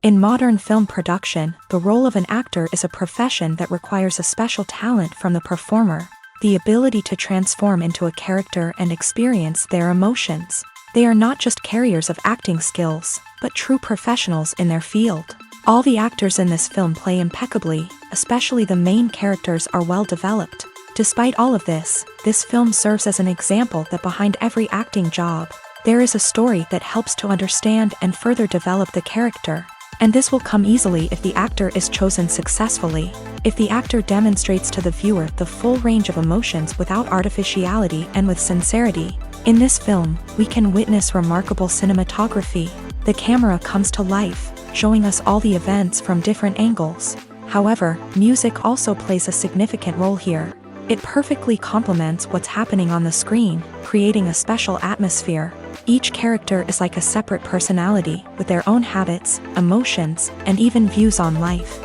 In modern film production, the role of an actor is a profession that requires a special talent from the performer, the ability to transform into a character and experience their emotions. They are not just carriers of acting skills, but true professionals in their field. All the actors in this film play impeccably, especially the main characters are well developed. Despite all of this film serves as an example that behind every acting job, there is a story that helps to understand and further develop the character. And this will come easily if the actor is chosen successfully. If the actor demonstrates to the viewer the full range of emotions without artificiality and with sincerity. In this film, we can witness remarkable cinematography. The camera comes to life, showing us all the events from different angles. However, music also plays a significant role here. It perfectly complements what's happening on the screen, creating a special atmosphere. Each character is like a separate personality, with their own habits, emotions, and even views on life.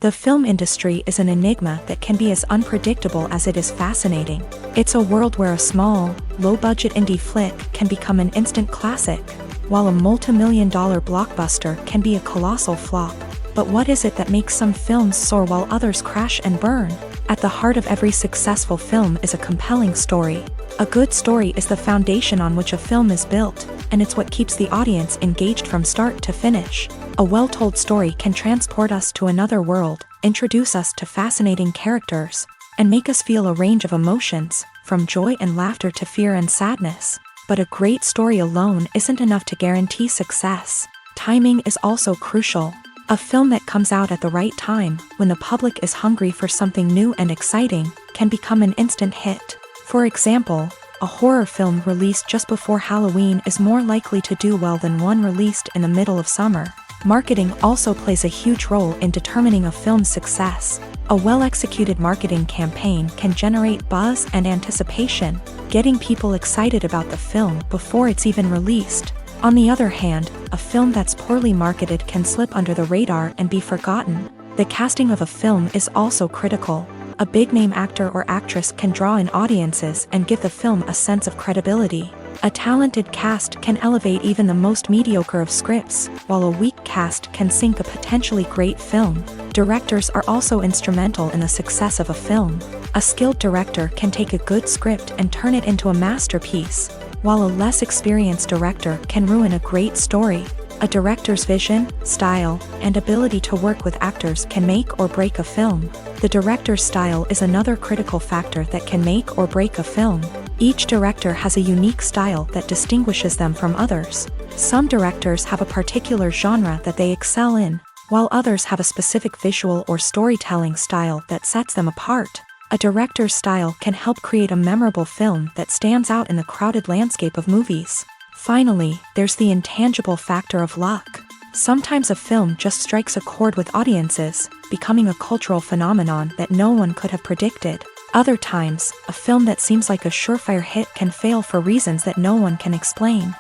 The film industry is an enigma that can be as unpredictable as it is fascinating. It's a world where a small, low-budget indie flick can become an instant classic, while a multi-million-dollar blockbuster can be a colossal flop. But what is it that makes some films soar while others crash and burn? At the heart of every successful film is a compelling story. A good story is the foundation on which a film is built, and it's what keeps the audience engaged from start to finish. A well-told story can transport us to another world, introduce us to fascinating characters, and make us feel a range of emotions, from joy and laughter to fear and sadness. But a great story alone isn't enough to guarantee success. Timing is also crucial. A film that comes out at the right time, when the public is hungry for something new and exciting, can become an instant hit. For example, a horror film released just before Halloween is more likely to do well than one released in the middle of summer. Marketing also plays a huge role in determining a film's success. A well-executed marketing campaign can generate buzz and anticipation, getting people excited about the film before it's even released. On the other hand, a film that's poorly marketed can slip under the radar and be forgotten. The casting of a film is also critical. A big-name actor or actress can draw in audiences and give the film a sense of credibility. A talented cast can elevate even the most mediocre of scripts, while a weak cast can sink a potentially great film. Directors are also instrumental in the success of a film. A skilled director can take a good script and turn it into a masterpiece, while a less experienced director can ruin a great story. A director's vision, style, and ability to work with actors can make or break a film. The director's style is another critical factor that can make or break a film. Each director has a unique style that distinguishes them from others. Some directors have a particular genre that they excel in, while others have a specific visual or storytelling style that sets them apart. A director's style can help create a memorable film that stands out in the crowded landscape of movies. Finally, there's the intangible factor of luck. Sometimes a film just strikes a chord with audiences, becoming a cultural phenomenon that no one could have predicted. Other times, a film that seems like a surefire hit can fail for reasons that no one can explain.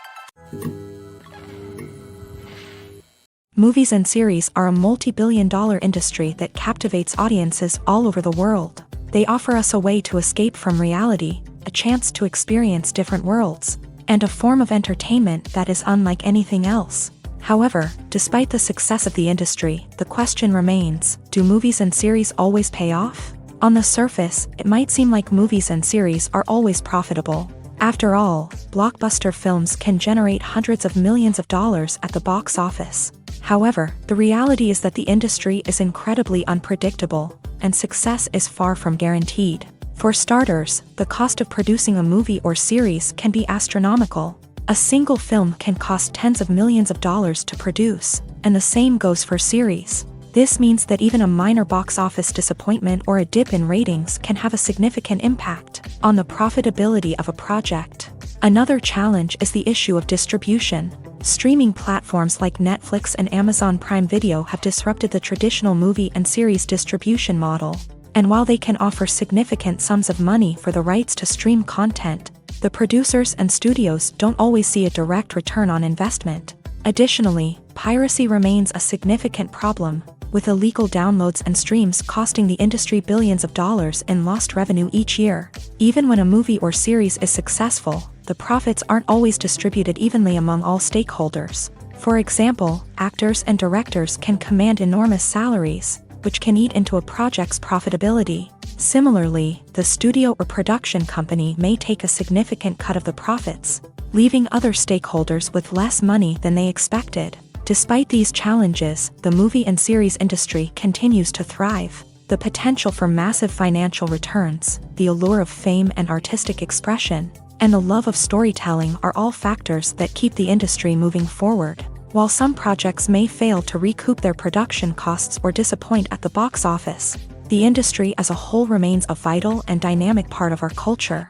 Movies and series are a multi-billion-dollar industry that captivates audiences all over the world. They offer us a way to escape from reality, a chance to experience different worlds, and a form of entertainment that is unlike anything else. However, despite the success of the industry, the question remains, do movies and series always pay off? On the surface, it might seem like movies and series are always profitable. After all, blockbuster films can generate hundreds of millions of dollars at the box office. However, the reality is that the industry is incredibly unpredictable, and success is far from guaranteed. For starters, the cost of producing a movie or series can be astronomical. A single film can cost tens of millions of dollars to produce, and the same goes for series. This means that even a minor box office disappointment or a dip in ratings can have a significant impact on the profitability of a project. Another challenge is the issue of distribution. Streaming platforms like Netflix and Amazon Prime Video have disrupted the traditional movie and series distribution model. And while they can offer significant sums of money for the rights to stream content, the producers and studios don't always see a direct return on investment. Additionally, piracy remains a significant problem, with illegal downloads and streams costing the industry billions of dollars in lost revenue each year. Even when a movie or series is successful, the profits aren't always distributed evenly among all stakeholders. For example, actors and directors can command enormous salaries, which can eat into a project's profitability. Similarly, the studio or production company may take a significant cut of the profits, leaving other stakeholders with less money than they expected. Despite these challenges, the movie and series industry continues to thrive. The potential for massive financial returns, the allure of fame and artistic expression, and the love of storytelling are all factors that keep the industry moving forward. While some projects may fail to recoup their production costs or disappoint at the box office, the industry as a whole remains a vital and dynamic part of our culture.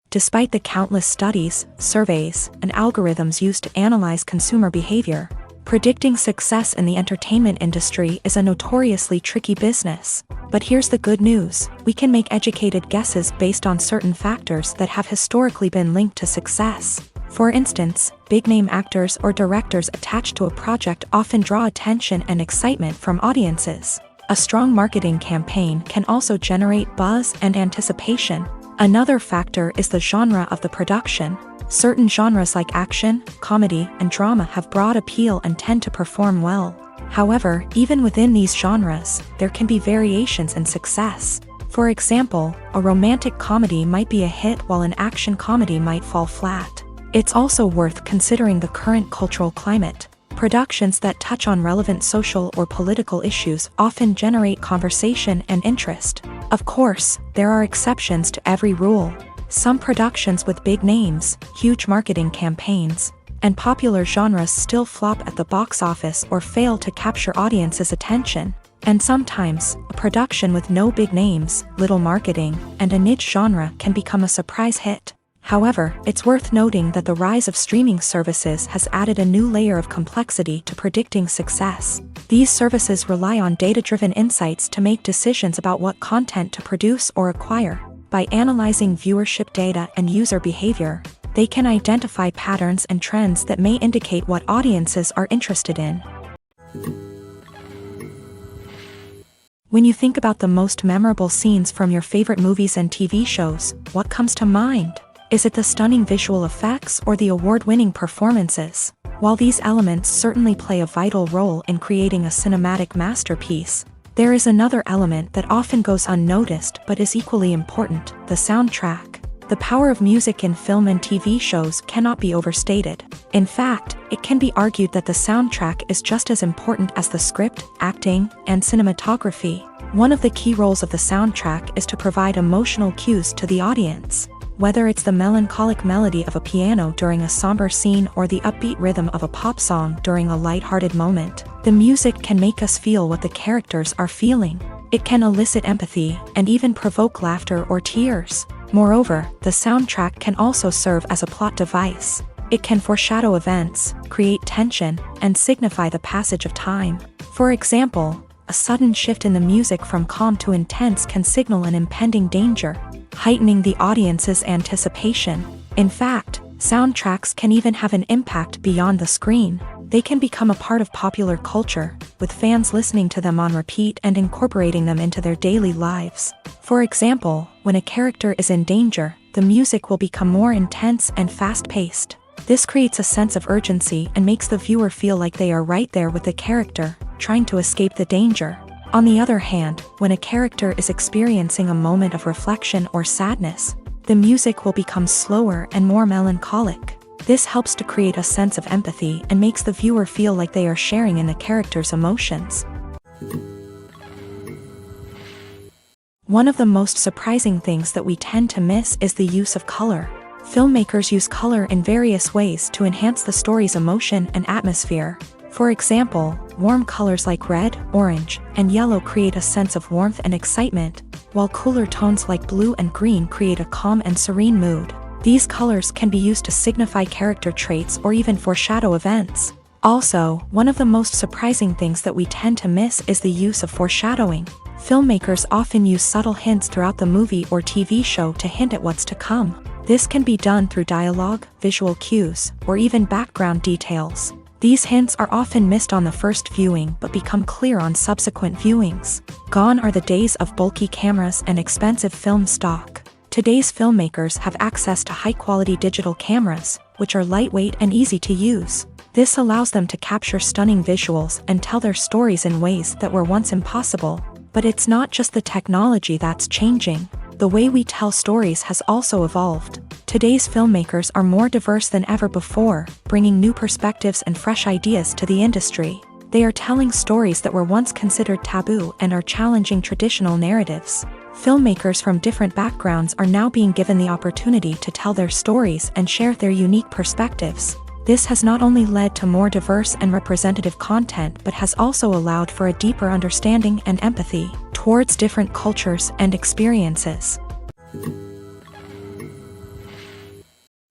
Despite the countless studies, surveys, and algorithms used to analyze consumer behavior, predicting success in the entertainment industry is a notoriously tricky business. But here's the good news: we can make educated guesses based on certain factors that have historically been linked to success. For instance, big-name actors or directors attached to a project often draw attention and excitement from audiences. A strong marketing campaign can also generate buzz and anticipation. Another factor is the genre of the production. Certain genres like action, comedy, and drama have broad appeal and tend to perform well. However, even within these genres, there can be variations in success. For example, a romantic comedy might be a hit while an action comedy might fall flat. It's also worth considering the current cultural climate. Productions that touch on relevant social or political issues often generate conversation and interest. Of course, there are exceptions to every rule. Some productions with big names, huge marketing campaigns, and popular genres still flop at the box office or fail to capture audiences' attention. And sometimes, a production with no big names, little marketing, and a niche genre can become a surprise hit. However, it's worth noting that the rise of streaming services has added a new layer of complexity to predicting success. These services rely on data-driven insights to make decisions about what content to produce or acquire. By analyzing viewership data and user behavior, they can identify patterns and trends that may indicate what audiences are interested in. When you think about the most memorable scenes from your favorite movies and TV shows, what comes to mind? Is it the stunning visual effects or the award-winning performances? While these elements certainly play a vital role in creating a cinematic masterpiece, there is another element that often goes unnoticed but is equally important: the soundtrack. The power of music in film and TV shows cannot be overstated. In fact, it can be argued that the soundtrack is just as important as the script, acting, and cinematography. One of the key roles of the soundtrack is to provide emotional cues to the audience. Whether it's the melancholic melody of a piano during a somber scene or the upbeat rhythm of a pop song during a light-hearted moment, the music can make us feel what the characters are feeling. It can elicit empathy and even provoke laughter or tears. Moreover, the soundtrack can also serve as a plot device. It can foreshadow events, create tension, and signify the passage of time. For example, a sudden shift in the music from calm to intense can signal an impending danger, heightening the audience's anticipation. In fact, soundtracks can even have an impact beyond the screen. They can become a part of popular culture, with fans listening to them on repeat and incorporating them into their daily lives. For example, when a character is in danger, the music will become more intense and fast-paced. This creates a sense of urgency and makes the viewer feel like they are right there with the character, trying to escape the danger. On the other hand, when a character is experiencing a moment of reflection or sadness, the music will become slower and more melancholic. This helps to create a sense of empathy and makes the viewer feel like they are sharing in the character's emotions. One of the most surprising things that we tend to miss is the use of color. Filmmakers use color in various ways to enhance the story's emotion and atmosphere. For example, warm colors like red, orange, and yellow create a sense of warmth and excitement, while cooler tones like blue and green create a calm and serene mood. These colors can be used to signify character traits or even foreshadow events. Also, one of the most surprising things that we tend to miss is the use of foreshadowing. Filmmakers often use subtle hints throughout the movie or TV show to hint at what's to come. This can be done through dialogue, visual cues, or even background details. These hints are often missed on the first viewing but become clear on subsequent viewings. Gone are the days of bulky cameras and expensive film stock. Today's filmmakers have access to high-quality digital cameras, which are lightweight and easy to use. This allows them to capture stunning visuals and tell their stories in ways that were once impossible. But it's not just the technology that's changing. The way we tell stories has also evolved. Today's filmmakers are more diverse than ever before, bringing new perspectives and fresh ideas to the industry. They are telling stories that were once considered taboo and are challenging traditional narratives. Filmmakers from different backgrounds are now being given the opportunity to tell their stories and share their unique perspectives. This has not only led to more diverse and representative content but has also allowed for a deeper understanding and empathy towards different cultures and experiences.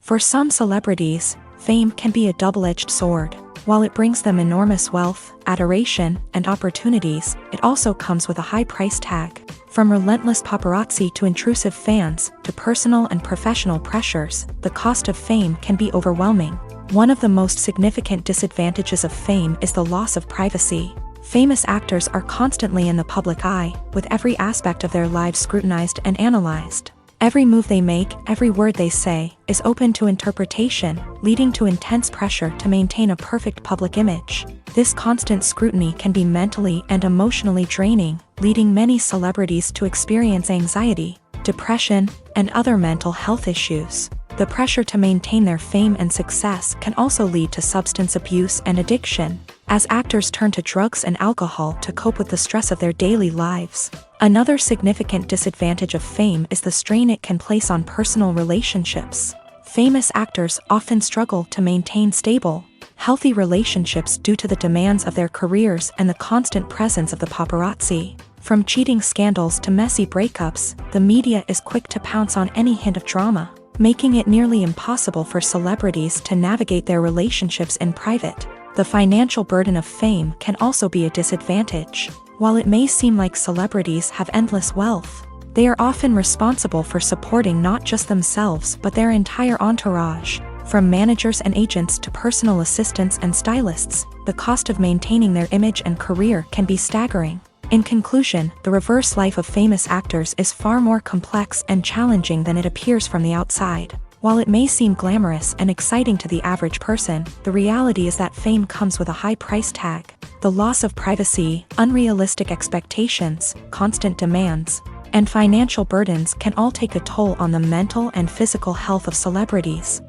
For some celebrities, fame can be a double-edged sword. While it brings them enormous wealth, adoration, and opportunities, it also comes with a high price tag. From relentless paparazzi to intrusive fans, to personal and professional pressures, the cost of fame can be overwhelming. One of the most significant disadvantages of fame is the loss of privacy. Famous actors are constantly in the public eye, with every aspect of their lives scrutinized and analyzed. Every move they make, every word they say, is open to interpretation, leading to intense pressure to maintain a perfect public image. This constant scrutiny can be mentally and emotionally draining, leading many celebrities to experience anxiety, depression, and other mental health issues. The pressure to maintain their fame and success can also lead to substance abuse and addiction, as actors turn to drugs and alcohol to cope with the stress of their daily lives. Another significant disadvantage of fame is the strain it can place on personal relationships. Famous actors often struggle to maintain stable, healthy relationships due to the demands of their careers and the constant presence of the paparazzi. From cheating scandals to messy breakups, the media is quick to pounce on any hint of drama, making it nearly impossible for celebrities to navigate their relationships in private. The financial burden of fame can also be a disadvantage. While it may seem like celebrities have endless wealth, they are often responsible for supporting not just themselves but their entire entourage. From managers and agents to personal assistants and stylists, the cost of maintaining their image and career can be staggering. In conclusion, the reverse life of famous actors is far more complex and challenging than it appears from the outside. While it may seem glamorous and exciting to the average person, the reality is that fame comes with a high price tag. The loss of privacy, unrealistic expectations, constant demands, and financial burdens can all take a toll on the mental and physical health of celebrities.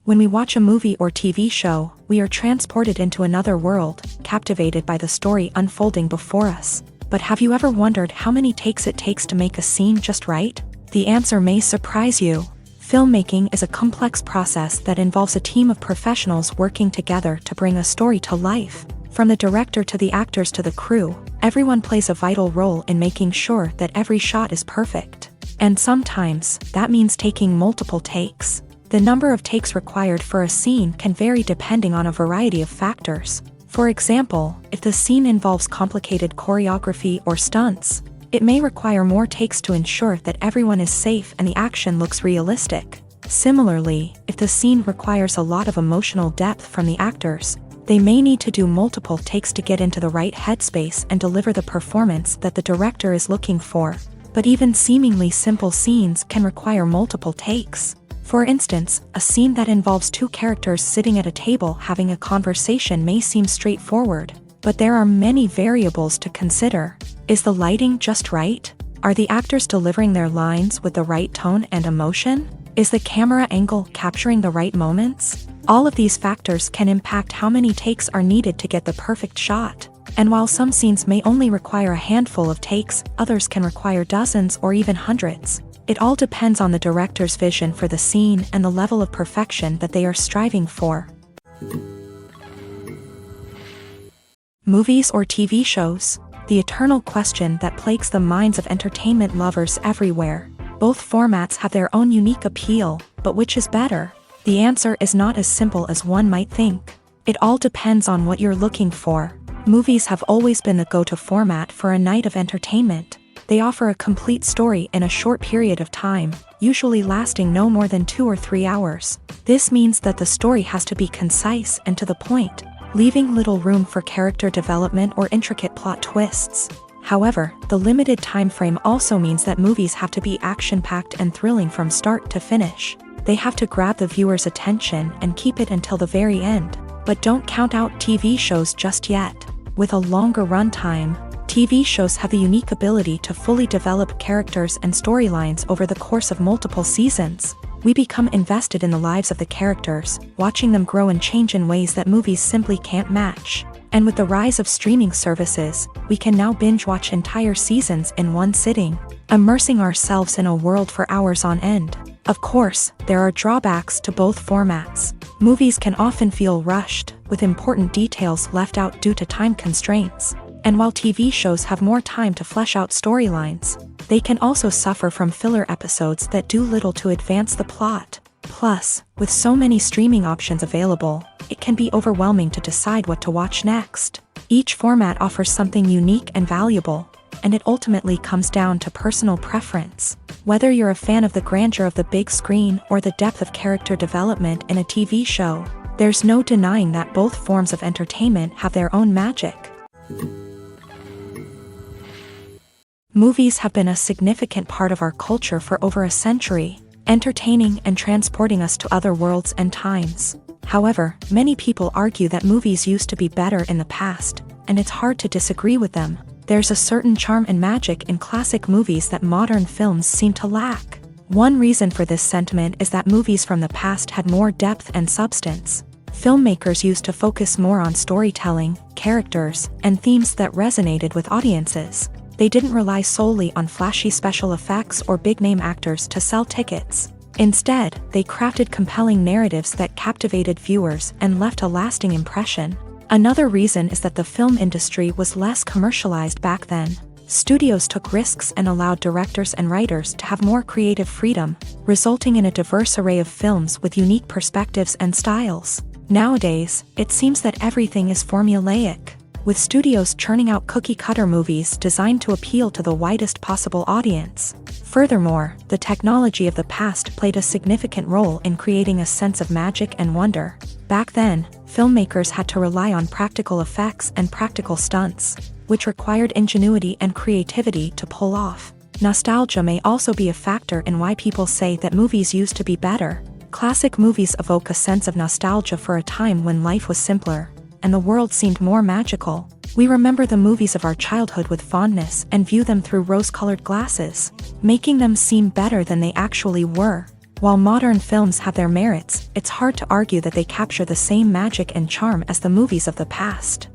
When we watch a movie or TV show, we are transported into another world, captivated by the story unfolding before us. But have you ever wondered how many takes it takes to make a scene just right? The answer may surprise you. Filmmaking is a complex process that involves a team of professionals working together to bring a story to life. From the director to the actors to the crew, everyone plays a vital role in making sure that every shot is perfect. And sometimes, that means taking multiple takes. The number of takes required for a scene can vary depending on a variety of factors. For example, if the scene involves complicated choreography or stunts, it may require more takes to ensure that everyone is safe and the action looks realistic. Similarly, if the scene requires a lot of emotional depth from the actors, they may need to do multiple takes to get into the right headspace and deliver the performance that the director is looking for. But even seemingly simple scenes can require multiple takes. For instance, a scene that involves two characters sitting at a table having a conversation may seem straightforward, but there are many variables to consider. Is the lighting just right? Are the actors delivering their lines with the right tone and emotion? Is the camera angle capturing the right moments? All of these factors can impact how many takes are needed to get the perfect shot. And while some scenes may only require a handful of takes, others can require dozens or even hundreds. It all depends on the director's vision for the scene and the level of perfection that they are striving for. Movies or TV shows? The eternal question that plagues the minds of entertainment lovers everywhere. Both formats have their own unique appeal, but which is better? The answer is not as simple as one might think. It all depends on what you're looking for. Movies have always been the go-to format for a night of entertainment. They offer a complete story in a short period of time, usually lasting no more than 2 or 3 hours. This means that the story has to be concise and to the point, leaving little room for character development or intricate plot twists. However, the limited time frame also means that movies have to be action-packed and thrilling from start to finish. They have to grab the viewer's attention and keep it until the very end. But don't count out TV shows just yet. With a longer runtime, TV shows have the unique ability to fully develop characters and storylines over the course of multiple seasons. We become invested in the lives of the characters, watching them grow and change in ways that movies simply can't match. And with the rise of streaming services, we can now binge-watch entire seasons in one sitting, immersing ourselves in a world for hours on end. Of course, there are drawbacks to both formats. Movies can often feel rushed, with important details left out due to time constraints. And while TV shows have more time to flesh out storylines, they can also suffer from filler episodes that do little to advance the plot. Plus, with so many streaming options available, it can be overwhelming to decide what to watch next. Each format offers something unique and valuable, and it ultimately comes down to personal preference. Whether you're a fan of the grandeur of the big screen or the depth of character development in a TV show, there's no denying that both forms of entertainment have their own magic. Movies have been a significant part of our culture for over a century, entertaining and transporting us to other worlds and times. However, many people argue that movies used to be better in the past, and it's hard to disagree with them. There's a certain charm and magic in classic movies that modern films seem to lack. One reason for this sentiment is that movies from the past had more depth and substance. Filmmakers used to focus more on storytelling, characters, and themes that resonated with audiences. They didn't rely solely on flashy special effects or big-name actors to sell tickets. Instead, they crafted compelling narratives that captivated viewers and left a lasting impression. Another reason is that the film industry was less commercialized back then. Studios took risks and allowed directors and writers to have more creative freedom, resulting in a diverse array of films with unique perspectives and styles. Nowadays, it seems that everything is formulaic, with studios churning out cookie-cutter movies designed to appeal to the widest possible audience. Furthermore, the technology of the past played a significant role in creating a sense of magic and wonder. Back then, filmmakers had to rely on practical effects and practical stunts, which required ingenuity and creativity to pull off. Nostalgia may also be a factor in why people say that movies used to be better. Classic movies evoke a sense of nostalgia for a time when life was simpler, and the world seemed more magical. We remember the movies of our childhood with fondness and view them through rose-colored glasses, making them seem better than they actually were. While modern films have their merits, it's hard to argue that they capture the same magic and charm as the movies of the past.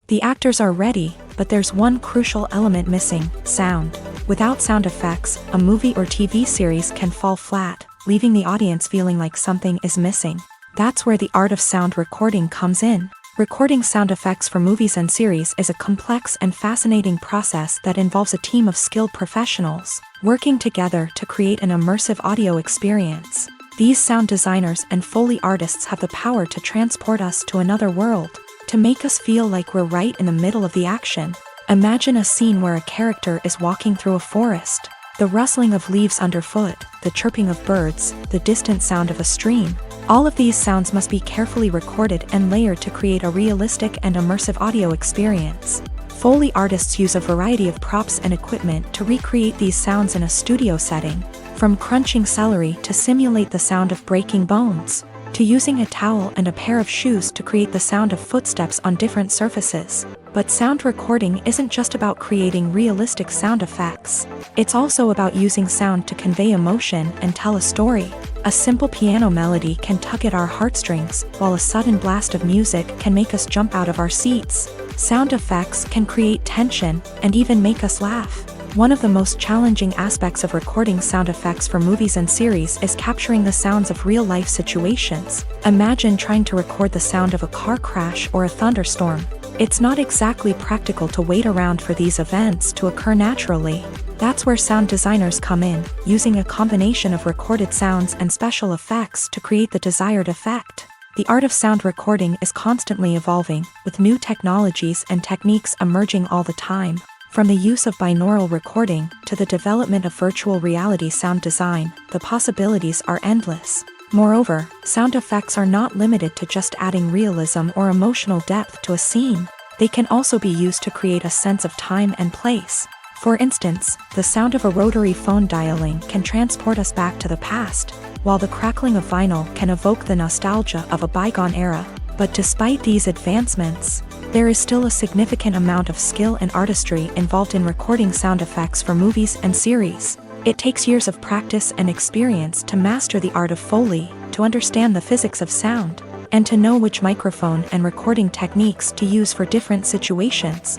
The actors are ready, but there's one crucial element missing: sound. Without sound effects, a movie or TV series can fall flat, leaving the audience feeling like something is missing. That's where the art of sound recording comes in. Recording sound effects for movies and series is a complex and fascinating process that involves a team of skilled professionals working together to create an immersive audio experience. These sound designers and Foley artists have the power to transport us to another world, to make us feel like we're right in the middle of the action. Imagine a scene where a character is walking through a forest. The rustling of leaves underfoot, the chirping of birds, the distant sound of a stream. All of these sounds must be carefully recorded and layered to create a realistic and immersive audio experience. Foley artists use a variety of props and equipment to recreate these sounds in a studio setting, from crunching celery to simulate the sound of breaking bones, to using a towel and a pair of shoes to create the sound of footsteps on different surfaces. But sound recording isn't just about creating realistic sound effects. It's also about using sound to convey emotion and tell a story. A simple piano melody can tug at our heartstrings, while a sudden blast of music can make us jump out of our seats. Sound effects can create tension and even make us laugh. One of the most challenging aspects of recording sound effects for movies and series is capturing the sounds of real-life situations. Imagine trying to record the sound of a car crash or a thunderstorm. It's not exactly practical to wait around for these events to occur naturally. That's where sound designers come in, using a combination of recorded sounds and special effects to create the desired effect. The art of sound recording is constantly evolving, with new technologies and techniques emerging all the time. From the use of binaural recording to the development of virtual reality sound design, the possibilities are endless. Moreover, sound effects are not limited to just adding realism or emotional depth to a scene. They can also be used to create a sense of time and place. For instance, the sound of a rotary phone dialing can transport us back to the past, while the crackling of vinyl can evoke the nostalgia of a bygone era. But despite these advancements, there is still a significant amount of skill and artistry involved in recording sound effects for movies and series. It takes years of practice and experience to master the art of Foley, to understand the physics of sound, and to know which microphone and recording techniques to use for different situations.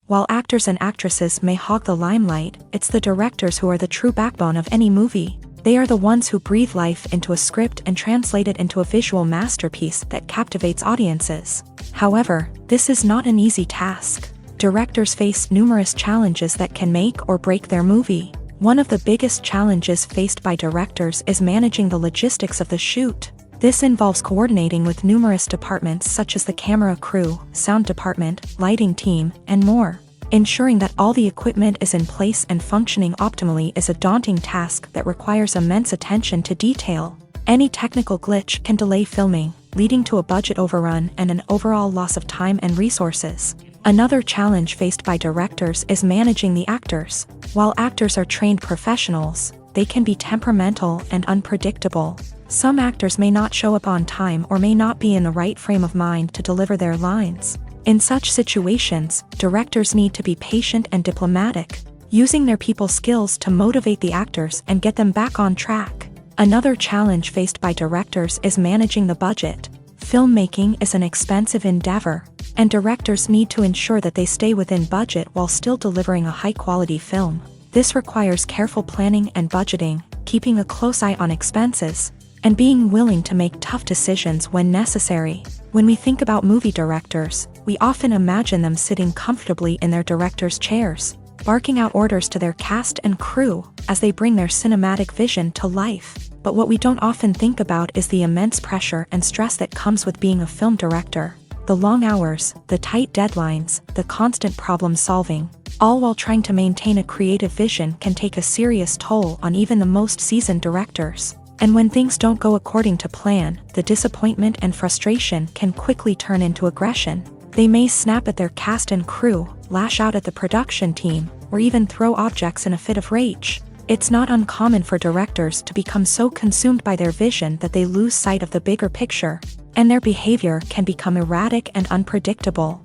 While actors and actresses may hog the limelight, it's the directors who are the true backbone of any movie. They are the ones who breathe life into a script and translate it into a visual masterpiece that captivates audiences. However, this is not an easy task. Directors face numerous challenges that can make or break their movie. One of the biggest challenges faced by directors is managing the logistics of the shoot. This involves coordinating with numerous departments such as the camera crew, sound department, lighting team, and more. Ensuring that all the equipment is in place and functioning optimally is a daunting task that requires immense attention to detail. Any technical glitch can delay filming, leading to a budget overrun and an overall loss of time and resources. Another challenge faced by directors is managing the actors. While actors are trained professionals, they can be temperamental and unpredictable. Some actors may not show up on time or may not be in the right frame of mind to deliver their lines. In such situations, directors need to be patient and diplomatic, using their people skills to motivate the actors and get them back on track. Another challenge faced by directors is managing the budget. Filmmaking is an expensive endeavor, and directors need to ensure that they stay within budget while still delivering a high-quality film. This requires careful planning and budgeting, keeping a close eye on expenses, and being willing to make tough decisions when necessary. When we think about movie directors, we often imagine them sitting comfortably in their director's chairs, barking out orders to their cast and crew as they bring their cinematic vision to life. But what we don't often think about is the immense pressure and stress that comes with being a film director. The long hours, the tight deadlines, the constant problem solving, all while trying to maintain a creative vision can take a serious toll on even the most seasoned directors. And when things don't go according to plan, the disappointment and frustration can quickly turn into aggression. They may snap at their cast and crew, lash out at the production team, or even throw objects in a fit of rage. It's not uncommon for directors to become so consumed by their vision that they lose sight of the bigger picture, and their behavior can become erratic and unpredictable.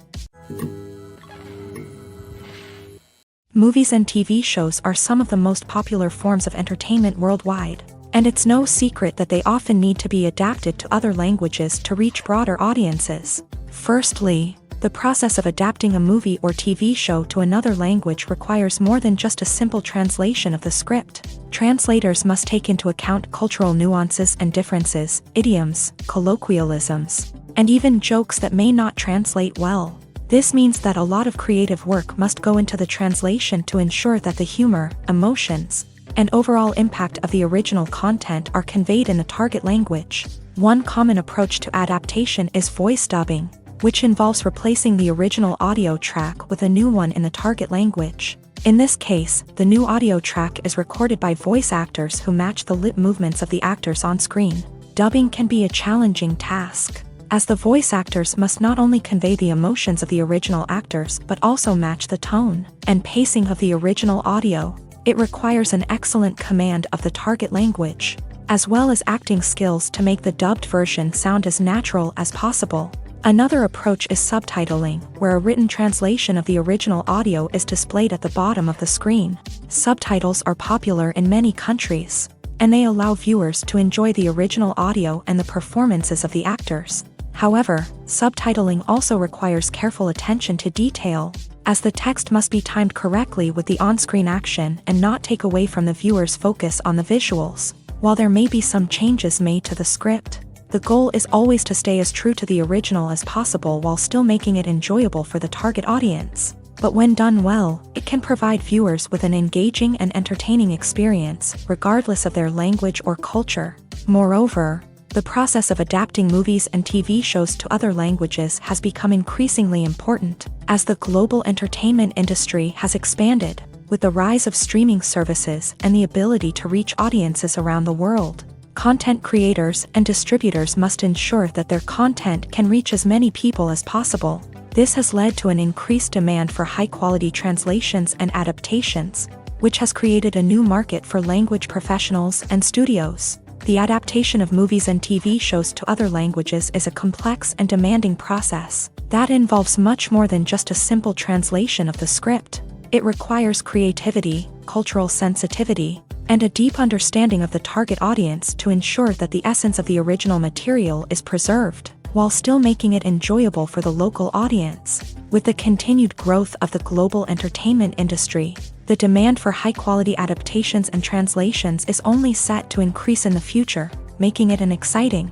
Movies and TV shows are some of the most popular forms of entertainment worldwide, and it's no secret that they often need to be adapted to other languages to reach broader audiences. Firstly, the process of adapting a movie or TV show to another language requires more than just a simple translation of the script. Translators must take into account cultural nuances and differences, idioms, colloquialisms, and even jokes that may not translate well. This means that a lot of creative work must go into the translation to ensure that the humor, emotions, and overall impact of the original content are conveyed in the target language. One common approach to adaptation is voice dubbing, which involves replacing the original audio track with a new one in the target language. In this case, the new audio track is recorded by voice actors who match the lip movements of the actors on screen. Dubbing can be a challenging task, as the voice actors must not only convey the emotions of the original actors but also match the tone and pacing of the original audio. It requires an excellent command of the target language, as well as acting skills to make the dubbed version sound as natural as possible. Another approach is subtitling, where a written translation of the original audio is displayed at the bottom of the screen. Subtitles are popular in many countries, and they allow viewers to enjoy the original audio and the performances of the actors. However, subtitling also requires careful attention to detail, as the text must be timed correctly with the on-screen action and not take away from the viewer's focus on the visuals. While there may be some changes made to the script, the goal is always to stay as true to the original as possible while still making it enjoyable for the target audience. But when done well, it can provide viewers with an engaging and entertaining experience, regardless of their language or culture. Moreover, the process of adapting movies and TV shows to other languages has become increasingly important, as the global entertainment industry has expanded, with the rise of streaming services and the ability to reach audiences around the world. Content creators and distributors must ensure that their content can reach as many people as possible. This has led to an increased demand for high-quality translations and adaptations, which has created a new market for language professionals and studios. The adaptation of movies and TV shows to other languages is a complex and demanding process that involves much more than just a simple translation of the script. It requires creativity, cultural sensitivity, and a deep understanding of the target audience to ensure that the essence of the original material is preserved, while still making it enjoyable for the local audience. With the continued growth of the global entertainment industry, the demand for high-quality adaptations and translations is only set to increase in the future, making it an exciting.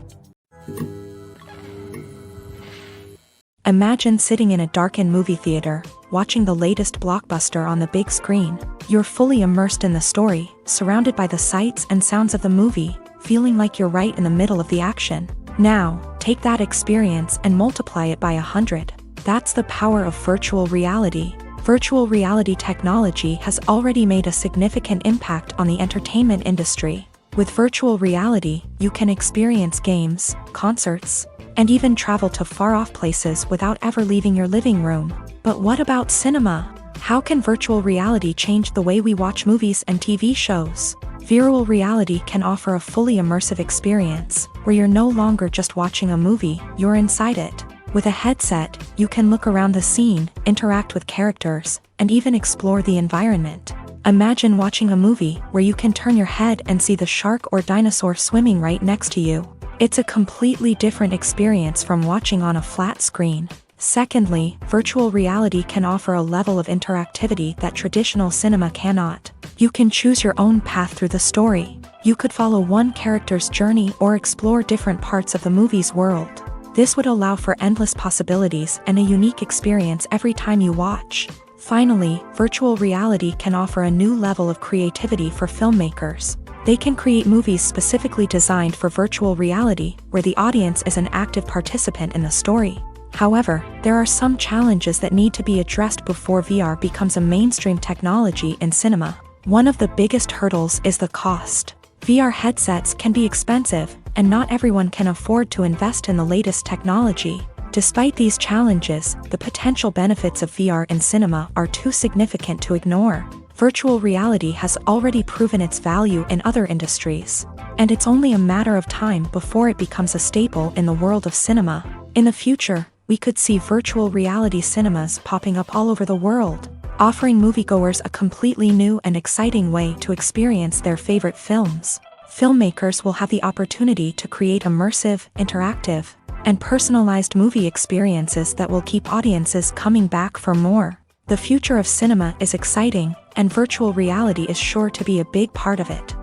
Imagine sitting in a darkened movie theater, watching the latest blockbuster on the big screen. You're fully immersed in the story, surrounded by the sights and sounds of the movie, feeling like you're right in the middle of the action. Now, take that experience and multiply it by 100. That's the power of virtual reality. Virtual reality technology has already made a significant impact on the entertainment industry. With virtual reality, you can experience games, concerts, and even travel to far-off places without ever leaving your living room. But what about cinema? How can virtual reality change the way we watch movies and TV shows? Virtual reality can offer a fully immersive experience, where you're no longer just watching a movie, you're inside it. With a headset, you can look around the scene, interact with characters, and even explore the environment. Imagine watching a movie where you can turn your head and see the shark or dinosaur swimming right next to you. It's a completely different experience from watching on a flat screen. Secondly, virtual reality can offer a level of interactivity that traditional cinema cannot. You can choose your own path through the story. You could follow one character's journey or explore different parts of the movie's world. This would allow for endless possibilities and a unique experience every time you watch. Finally, virtual reality can offer a new level of creativity for filmmakers. They can create movies specifically designed for virtual reality, where the audience is an active participant in the story. However, there are some challenges that need to be addressed before VR becomes a mainstream technology in cinema. One of the biggest hurdles is the cost. VR headsets can be expensive, and not everyone can afford to invest in the latest technology. Despite these challenges, the potential benefits of VR in cinema are too significant to ignore. Virtual reality has already proven its value in other industries, and it's only a matter of time before it becomes a staple in the world of cinema. In the future, we could see virtual reality cinemas popping up all over the world, offering moviegoers a completely new and exciting way to experience their favorite films. Filmmakers will have the opportunity to create immersive, interactive, and personalized movie experiences that will keep audiences coming back for more. The future of cinema is exciting, and virtual reality is sure to be a big part of it.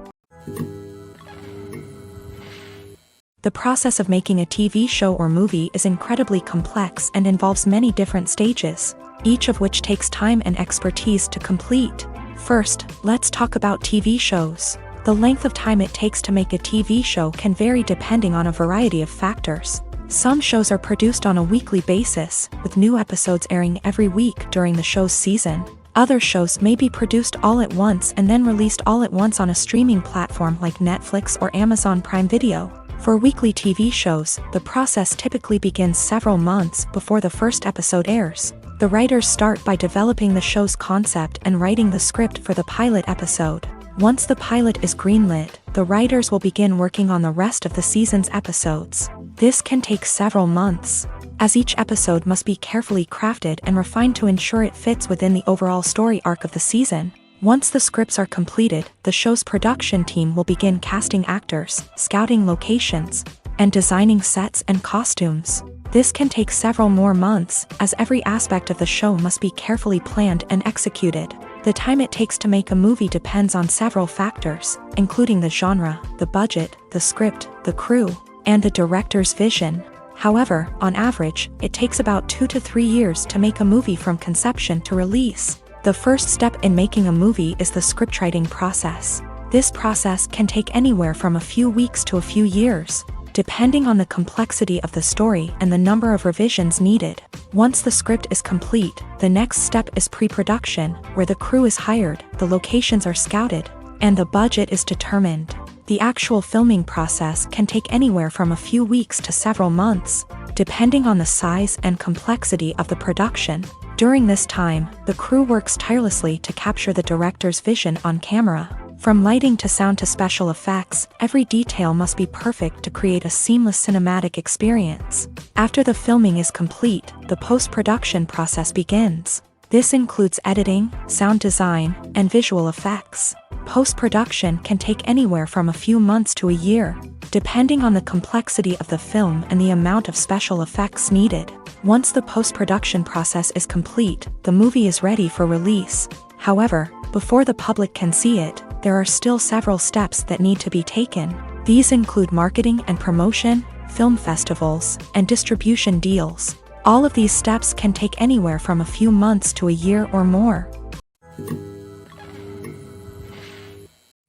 The process of making a TV show or movie is incredibly complex and involves many different stages, each of which takes time and expertise to complete. First, let's talk about TV shows. The length of time it takes to make a TV show can vary depending on a variety of factors. Some shows are produced on a weekly basis, with new episodes airing every week during the show's season. Other shows may be produced all at once and then released all at once on a streaming platform like Netflix or Amazon Prime Video. For weekly TV shows, the process typically begins several months before the first episode airs. The writers start by developing the show's concept and writing the script for the pilot episode. Once the pilot is greenlit, the writers will begin working on the rest of the season's episodes. This can take several months, as each episode must be carefully crafted and refined to ensure it fits within the overall story arc of the season. Once the scripts are completed, the show's production team will begin casting actors, scouting locations, and designing sets and costumes. This can take several more months, as every aspect of the show must be carefully planned and executed. The time it takes to make a movie depends on several factors, including the genre, the budget, the script, the crew, and the director's vision. However, on average, it takes about 2 to 3 years to make a movie from conception to release. The first step in making a movie is the scriptwriting process. This process can take anywhere from a few weeks to a few years, depending on the complexity of the story and the number of revisions needed. Once the script is complete, the next step is pre-production, where the crew is hired, the locations are scouted, and the budget is determined. The actual filming process can take anywhere from a few weeks to several months, depending on the size and complexity of the production. During this time, the crew works tirelessly to capture the director's vision on camera. From lighting to sound to special effects, every detail must be perfect to create a seamless cinematic experience. After the filming is complete, the post-production process begins. This includes editing, sound design, and visual effects. Post-production can take anywhere from a few months to a year, depending on the complexity of the film and the amount of special effects needed. Once the post-production process is complete, the movie is ready for release. However, before the public can see it, there are still several steps that need to be taken. These include marketing and promotion, film festivals, and distribution deals. All of these steps can take anywhere from a few months to a year or more.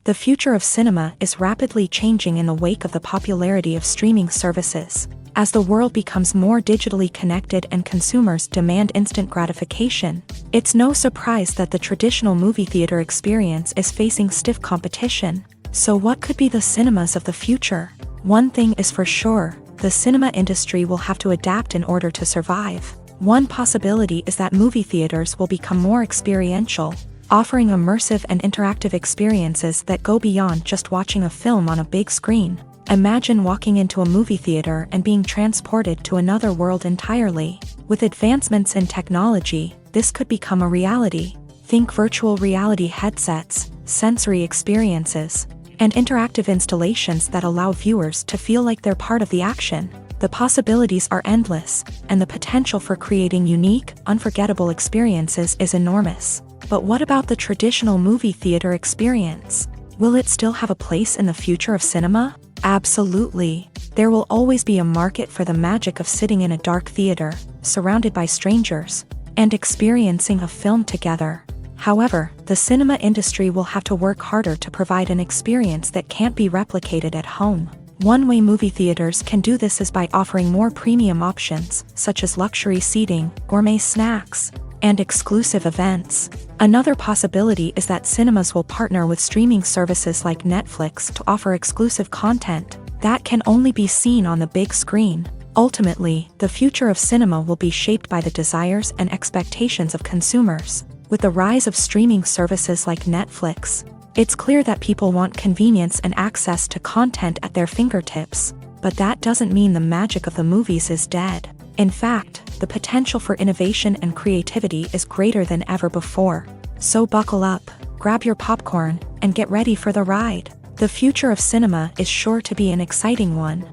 The future of cinema is rapidly changing in the wake of the popularity of streaming services. As the world becomes more digitally connected and consumers demand instant gratification, it's no surprise that the traditional movie theater experience is facing stiff competition. So what could be the cinemas of the future? One thing is for sure, the cinema industry will have to adapt in order to survive. One possibility is that movie theaters will become more experiential, offering immersive and interactive experiences that go beyond just watching a film on a big screen. Imagine walking into a movie theater and being transported to another world entirely. With advancements in technology, this could become a reality. Think virtual reality headsets, sensory experiences, and interactive installations that allow viewers to feel like they're part of the action. The possibilities are endless, and the potential for creating unique, unforgettable experiences is enormous. But what about the traditional movie theater experience? Will it still have a place in the future of cinema? Absolutely. There will always be a market for the magic of sitting in a dark theater, surrounded by strangers, and experiencing a film together. However, the cinema industry will have to work harder to provide an experience that can't be replicated at home. One way movie theaters can do this is by offering more premium options, such as luxury seating, gourmet snacks, and exclusive events. Another possibility is that cinemas will partner with streaming services like Netflix to offer exclusive content that can only be seen on the big screen. Ultimately, the future of cinema will be shaped by the desires and expectations of consumers. With the rise of streaming services like Netflix, it's clear that people want convenience and access to content at their fingertips. But that doesn't mean the magic of the movies is dead. In fact, the potential for innovation and creativity is greater than ever before. So buckle up, grab your popcorn, and get ready for the ride. The future of cinema is sure to be an exciting one.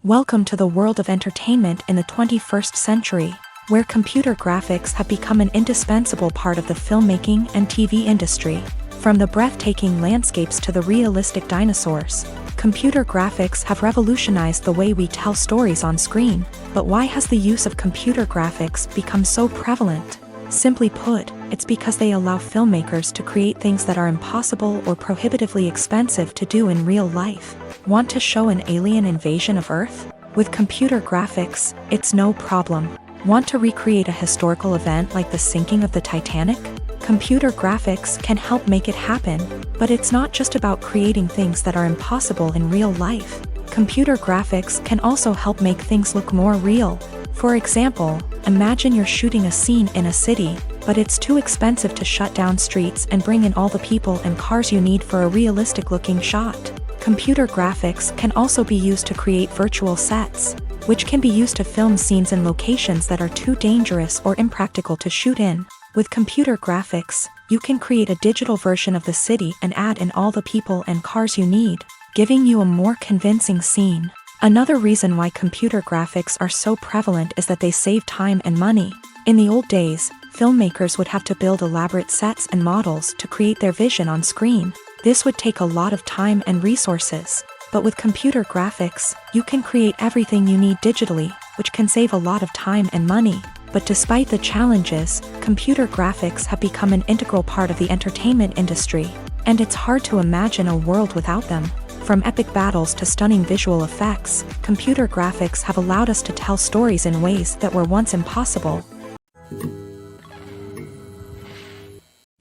Welcome to the world of entertainment in the 21st century, where computer graphics have become an indispensable part of the filmmaking and TV industry. From the breathtaking landscapes to the realistic dinosaurs, computer graphics have revolutionized the way we tell stories on screen. But why has the use of computer graphics become so prevalent? Simply put, it's because they allow filmmakers to create things that are impossible or prohibitively expensive to do in real life. Want to show an alien invasion of Earth? With computer graphics, it's no problem. Want to recreate a historical event like the sinking of the Titanic? Computer graphics can help make it happen, but it's not just about creating things that are impossible in real life. Computer graphics can also help make things look more real. For example, imagine you're shooting a scene in a city, but it's too expensive to shut down streets and bring in all the people and cars you need for a realistic-looking shot. Computer graphics can also be used to create virtual sets, which can be used to film scenes in locations that are too dangerous or impractical to shoot in. With computer graphics, you can create a digital version of the city and add in all the people and cars you need, giving you a more convincing scene. Another reason why computer graphics are so prevalent is that they save time and money. In the old days, filmmakers would have to build elaborate sets and models to create their vision on screen. This would take a lot of time and resources. But with computer graphics, you can create everything you need digitally, which can save a lot of time and money. But despite the challenges, computer graphics have become an integral part of the entertainment industry, and it's hard to imagine a world without them. From epic battles to stunning visual effects, computer graphics have allowed us to tell stories in ways that were once impossible.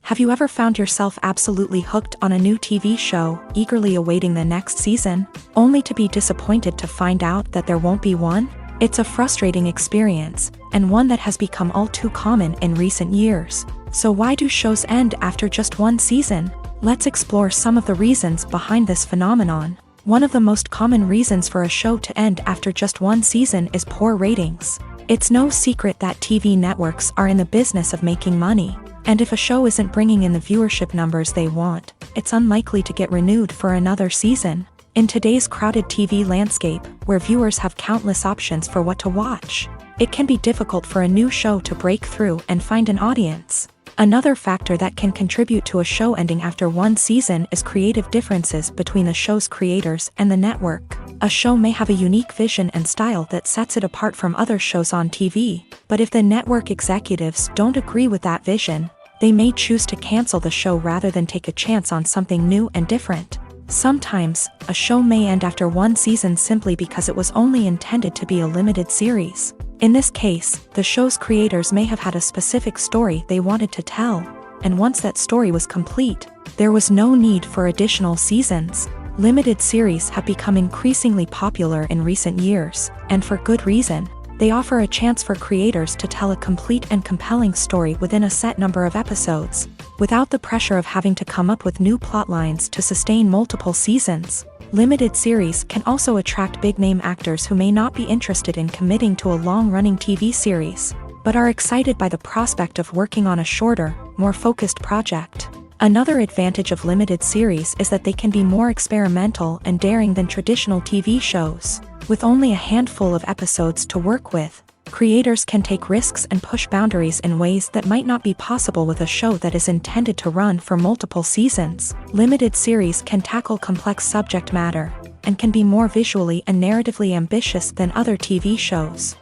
Have you ever found yourself absolutely hooked on a new TV show, eagerly awaiting the next season, only to be disappointed to find out that there won't be one? It's a frustrating experience, and one that has become all too common in recent years. So why do shows end after just one season? Let's explore some of the reasons behind this phenomenon. One of the most common reasons for a show to end after just one season is poor ratings. It's no secret that TV networks are in the business of making money, and if a show isn't bringing in the viewership numbers they want, it's unlikely to get renewed for another season. In today's crowded TV landscape, where viewers have countless options for what to watch, it can be difficult for a new show to break through and find an audience. Another factor that can contribute to a show ending after one season is creative differences between the show's creators and the network. A show may have a unique vision and style that sets it apart from other shows on TV, but if the network executives don't agree with that vision, they may choose to cancel the show rather than take a chance on something new and different. Sometimes, a show may end after one season simply because it was only intended to be a limited series. In this case, the show's creators may have had a specific story they wanted to tell, and once that story was complete, there was no need for additional seasons. Limited series have become increasingly popular in recent years, and for good reason. They offer a chance for creators to tell a complete and compelling story within a set number of episodes, without the pressure of having to come up with new plotlines to sustain multiple seasons. Limited series can also attract big-name actors who may not be interested in committing to a long-running TV series, but are excited by the prospect of working on a shorter, more focused project. Another advantage of limited series is that they can be more experimental and daring than traditional TV shows. With only a handful of episodes to work with, creators can take risks and push boundaries in ways that might not be possible with a show that is intended to run for multiple seasons. Limited series can tackle complex subject matter, and can be more visually and narratively ambitious than other TV shows.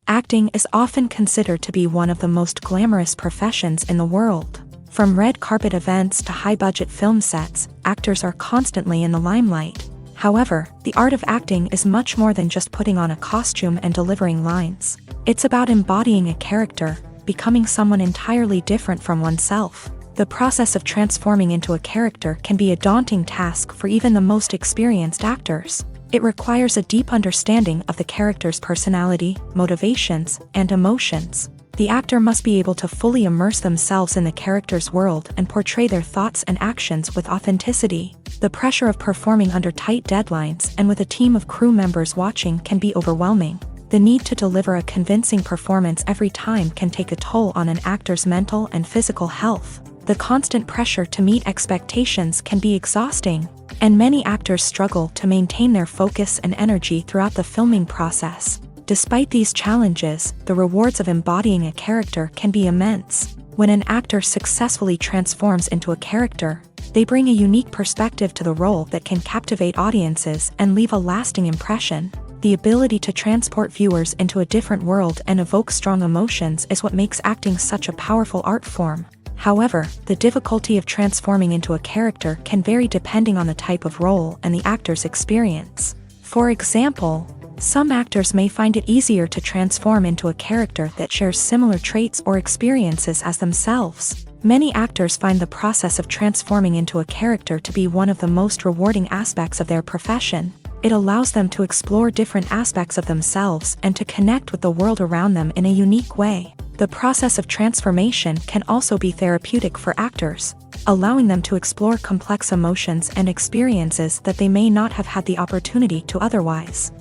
Acting is often considered to be one of the most glamorous professions in the world. From red carpet events to high-budget film sets, actors are constantly in the limelight. However, the art of acting is much more than just putting on a costume and delivering lines. It's about embodying a character, becoming someone entirely different from oneself. The process of transforming into a character can be a daunting task for even the most experienced actors. It requires a deep understanding of the character's personality, motivations, and emotions. The actor must be able to fully immerse themselves in the character's world and portray their thoughts and actions with authenticity. The pressure of performing under tight deadlines and with a team of crew members watching can be overwhelming. The need to deliver a convincing performance every time can take a toll on an actor's mental and physical health. The constant pressure to meet expectations can be exhausting, and many actors struggle to maintain their focus and energy throughout the filming process. Despite these challenges, the rewards of embodying a character can be immense. When an actor successfully transforms into a character, they bring a unique perspective to the role that can captivate audiences and leave a lasting impression. The ability to transport viewers into a different world and evoke strong emotions is what makes acting such a powerful art form. However, the difficulty of transforming into a character can vary depending on the type of role and the actor's experience. For example, some actors may find it easier to transform into a character that shares similar traits or experiences as themselves. Many actors find the process of transforming into a character to be one of the most rewarding aspects of their profession. It allows them to explore different aspects of themselves and to connect with the world around them in a unique way. The process of transformation can also be therapeutic for actors, allowing them to explore complex emotions and experiences that they may not have had the opportunity to otherwise.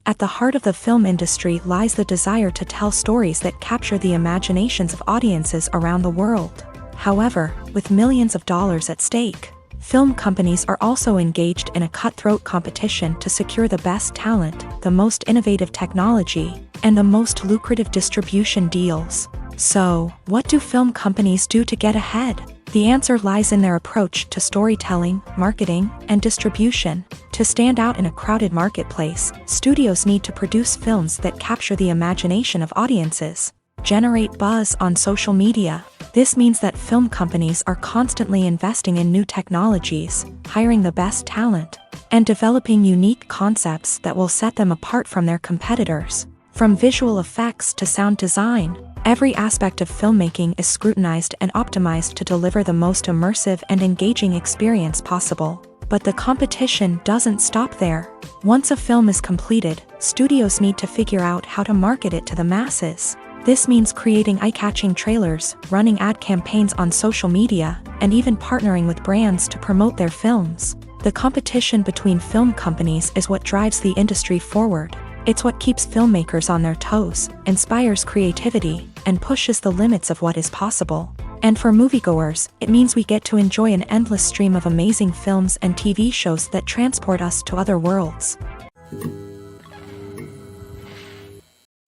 At the heart of the film industry lies the desire to tell stories that capture the imaginations of audiences around the world. However, with millions of dollars at stake, film companies are also engaged in a cutthroat competition to secure the best talent, the most innovative technology, and the most lucrative distribution deals. So, what do film companies do to get ahead? The answer lies in their approach to storytelling, marketing, and distribution. To stand out in a crowded marketplace, studios need to produce films that capture the imagination of audiences, generate buzz on social media. This means that film companies are constantly investing in new technologies, hiring the best talent, and developing unique concepts that will set them apart from their competitors. From visual effects to sound design, every aspect of filmmaking is scrutinized and optimized to deliver the most immersive and engaging experience possible. But the competition doesn't stop there. Once a film is completed, studios need to figure out how to market it to the masses. This means creating eye-catching trailers, running ad campaigns on social media, and even partnering with brands to promote their films. The competition between film companies is what drives the industry forward. It's what keeps filmmakers on their toes, inspires creativity, and pushes the limits of what is possible. And for moviegoers, it means we get to enjoy an endless stream of amazing films and TV shows that transport us to other worlds.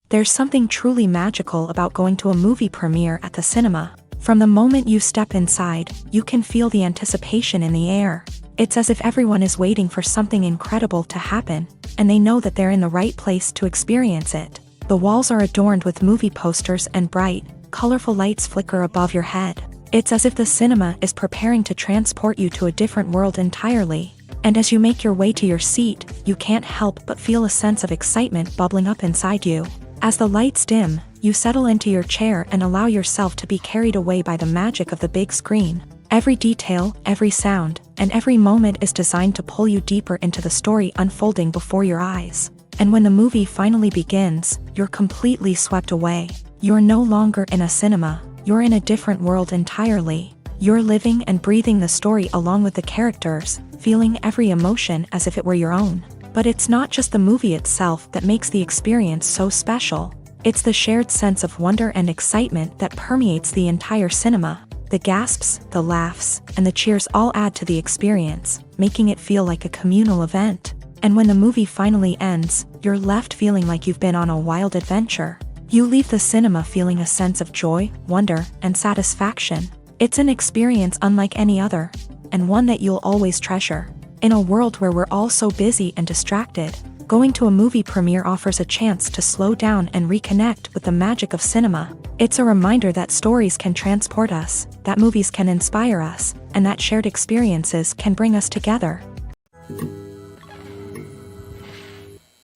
There's something truly magical about going to a movie premiere at the cinema. From the moment you step inside, you can feel the anticipation in the air. It's as if everyone is waiting for something incredible to happen, and they know that they're in the right place to experience it. The walls are adorned with movie posters and bright, colorful lights flicker above your head. It's as if the cinema is preparing to transport you to a different world entirely. And as you make your way to your seat, you can't help but feel a sense of excitement bubbling up inside you. As the lights dim, you settle into your chair and allow yourself to be carried away by the magic of the big screen. Every detail, every sound, and every moment is designed to pull you deeper into the story unfolding before your eyes. And when the movie finally begins, you're completely swept away. You're no longer in a cinema, you're in a different world entirely. You're living and breathing the story along with the characters, feeling every emotion as if it were your own. But it's not just the movie itself that makes the experience so special. It's the shared sense of wonder and excitement that permeates the entire cinema. The gasps, the laughs, and the cheers all add to the experience, making it feel like a communal event. And when the movie finally ends, you're left feeling like you've been on a wild adventure. You leave the cinema feeling a sense of joy, wonder, and satisfaction. It's an experience unlike any other, and one that you'll always treasure. In a world where we're all so busy and distracted, going to a movie premiere offers a chance to slow down and reconnect with the magic of cinema. It's a reminder that stories can transport us, that movies can inspire us, and that shared experiences can bring us together.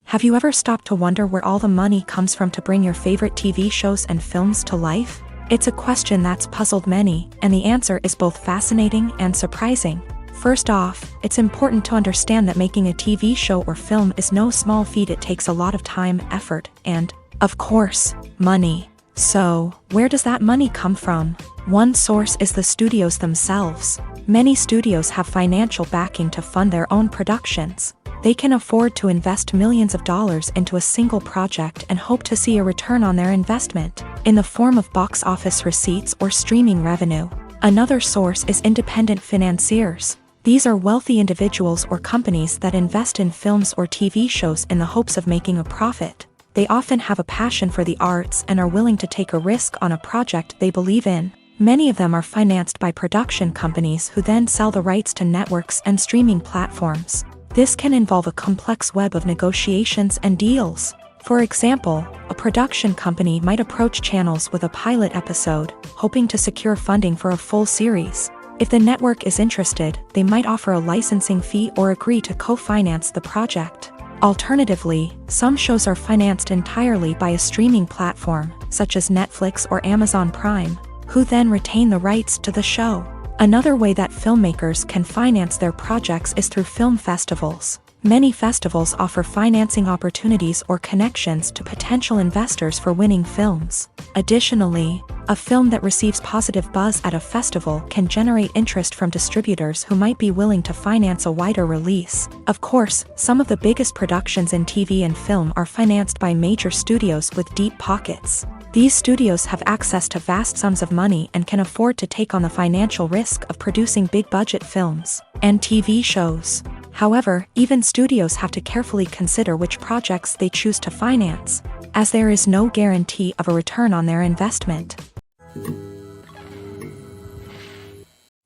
Have you ever stopped to wonder where all the money comes from to bring your favorite TV shows and films to life? It's a question that's puzzled many, and the answer is both fascinating and surprising. First off, it's important to understand that making a TV show or film is no small feat. It takes a lot of time, effort, and, of course, money. So, where does that money come from? One source is the studios themselves. Many studios have financial backing to fund their own productions. They can afford to invest millions of dollars into a single project and hope to see a return on their investment, in the form of box office receipts or streaming revenue. Another source is independent financiers. These are wealthy individuals or companies that invest in films or TV shows in the hopes of making a profit. They often have a passion for the arts and are willing to take a risk on a project they believe in. Many of them are financed by production companies who then sell the rights to networks and streaming platforms. This can involve a complex web of negotiations and deals. For example, a production company might approach channels with a pilot episode, hoping to secure funding for a full series. If the network is interested, they might offer a licensing fee or agree to co-finance the project. Alternatively, some shows are financed entirely by a streaming platform, such as Netflix or Amazon Prime, who then retain the rights to the show. Another way that filmmakers can finance their projects is through film festivals. Many festivals offer financing opportunities or connections to potential investors for winning films. Additionally, a film that receives positive buzz at a festival can generate interest from distributors who might be willing to finance a wider release. Of course, some of the biggest productions in TV and film are financed by major studios with deep pockets. These studios have access to vast sums of money and can afford to take on the financial risk of producing big-budget films and TV shows. However, even studios have to carefully consider which projects they choose to finance, as there is no guarantee of a return on their investment.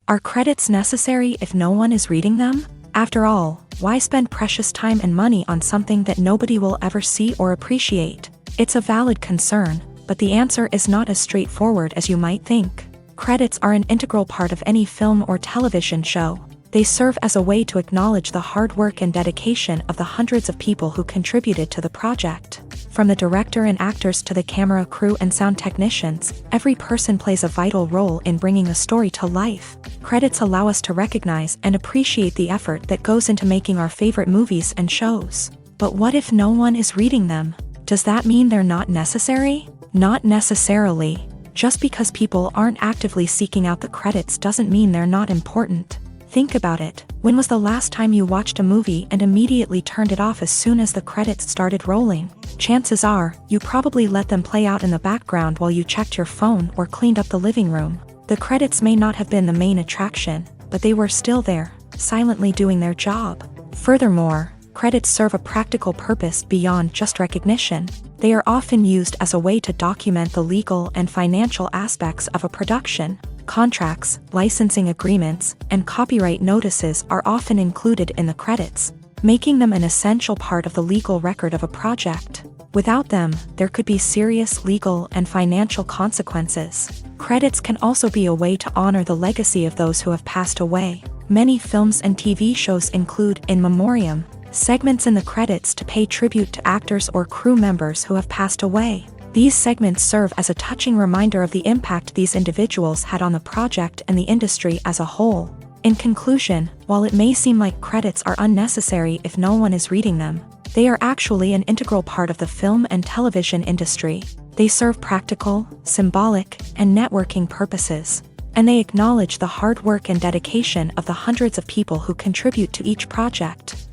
Are credits necessary if no one is reading them? After all, why spend precious time and money on something that nobody will ever see or appreciate? It's a valid concern, but the answer is not as straightforward as you might think. Credits are an integral part of any film or television show. They serve as a way to acknowledge the hard work and dedication of the hundreds of people who contributed to the project. From the director and actors to the camera crew and sound technicians, every person plays a vital role in bringing a story to life. Credits allow us to recognize and appreciate the effort that goes into making our favorite movies and shows. But what if no one is reading them? Does that mean they're not necessary? Not necessarily. Just because people aren't actively seeking out the credits doesn't mean they're not important. Think about it. When was the last time you watched a movie and immediately turned it off as soon as the credits started rolling? Chances are, you probably let them play out in the background while you checked your phone or cleaned up the living room. The credits may not have been the main attraction, but they were still there, silently doing their job. Furthermore, credits serve a practical purpose beyond just recognition. They are often used as a way to document the legal and financial aspects of a production. Contracts, licensing agreements, and copyright notices are often included in the credits, making them an essential part of the legal record of a project. Without them, there could be serious legal and financial consequences. Credits can also be a way to honor the legacy of those who have passed away. Many films and TV shows include in memoriam segments in the credits to pay tribute to actors or crew members who have passed away. These segments serve as a touching reminder of the impact these individuals had on the project and the industry as a whole. In conclusion, while it may seem like credits are unnecessary if no one is reading them, they are actually an integral part of the film and television industry. They serve practical, symbolic, and networking purposes, and they acknowledge the hard work and dedication of the hundreds of people who contribute to each project.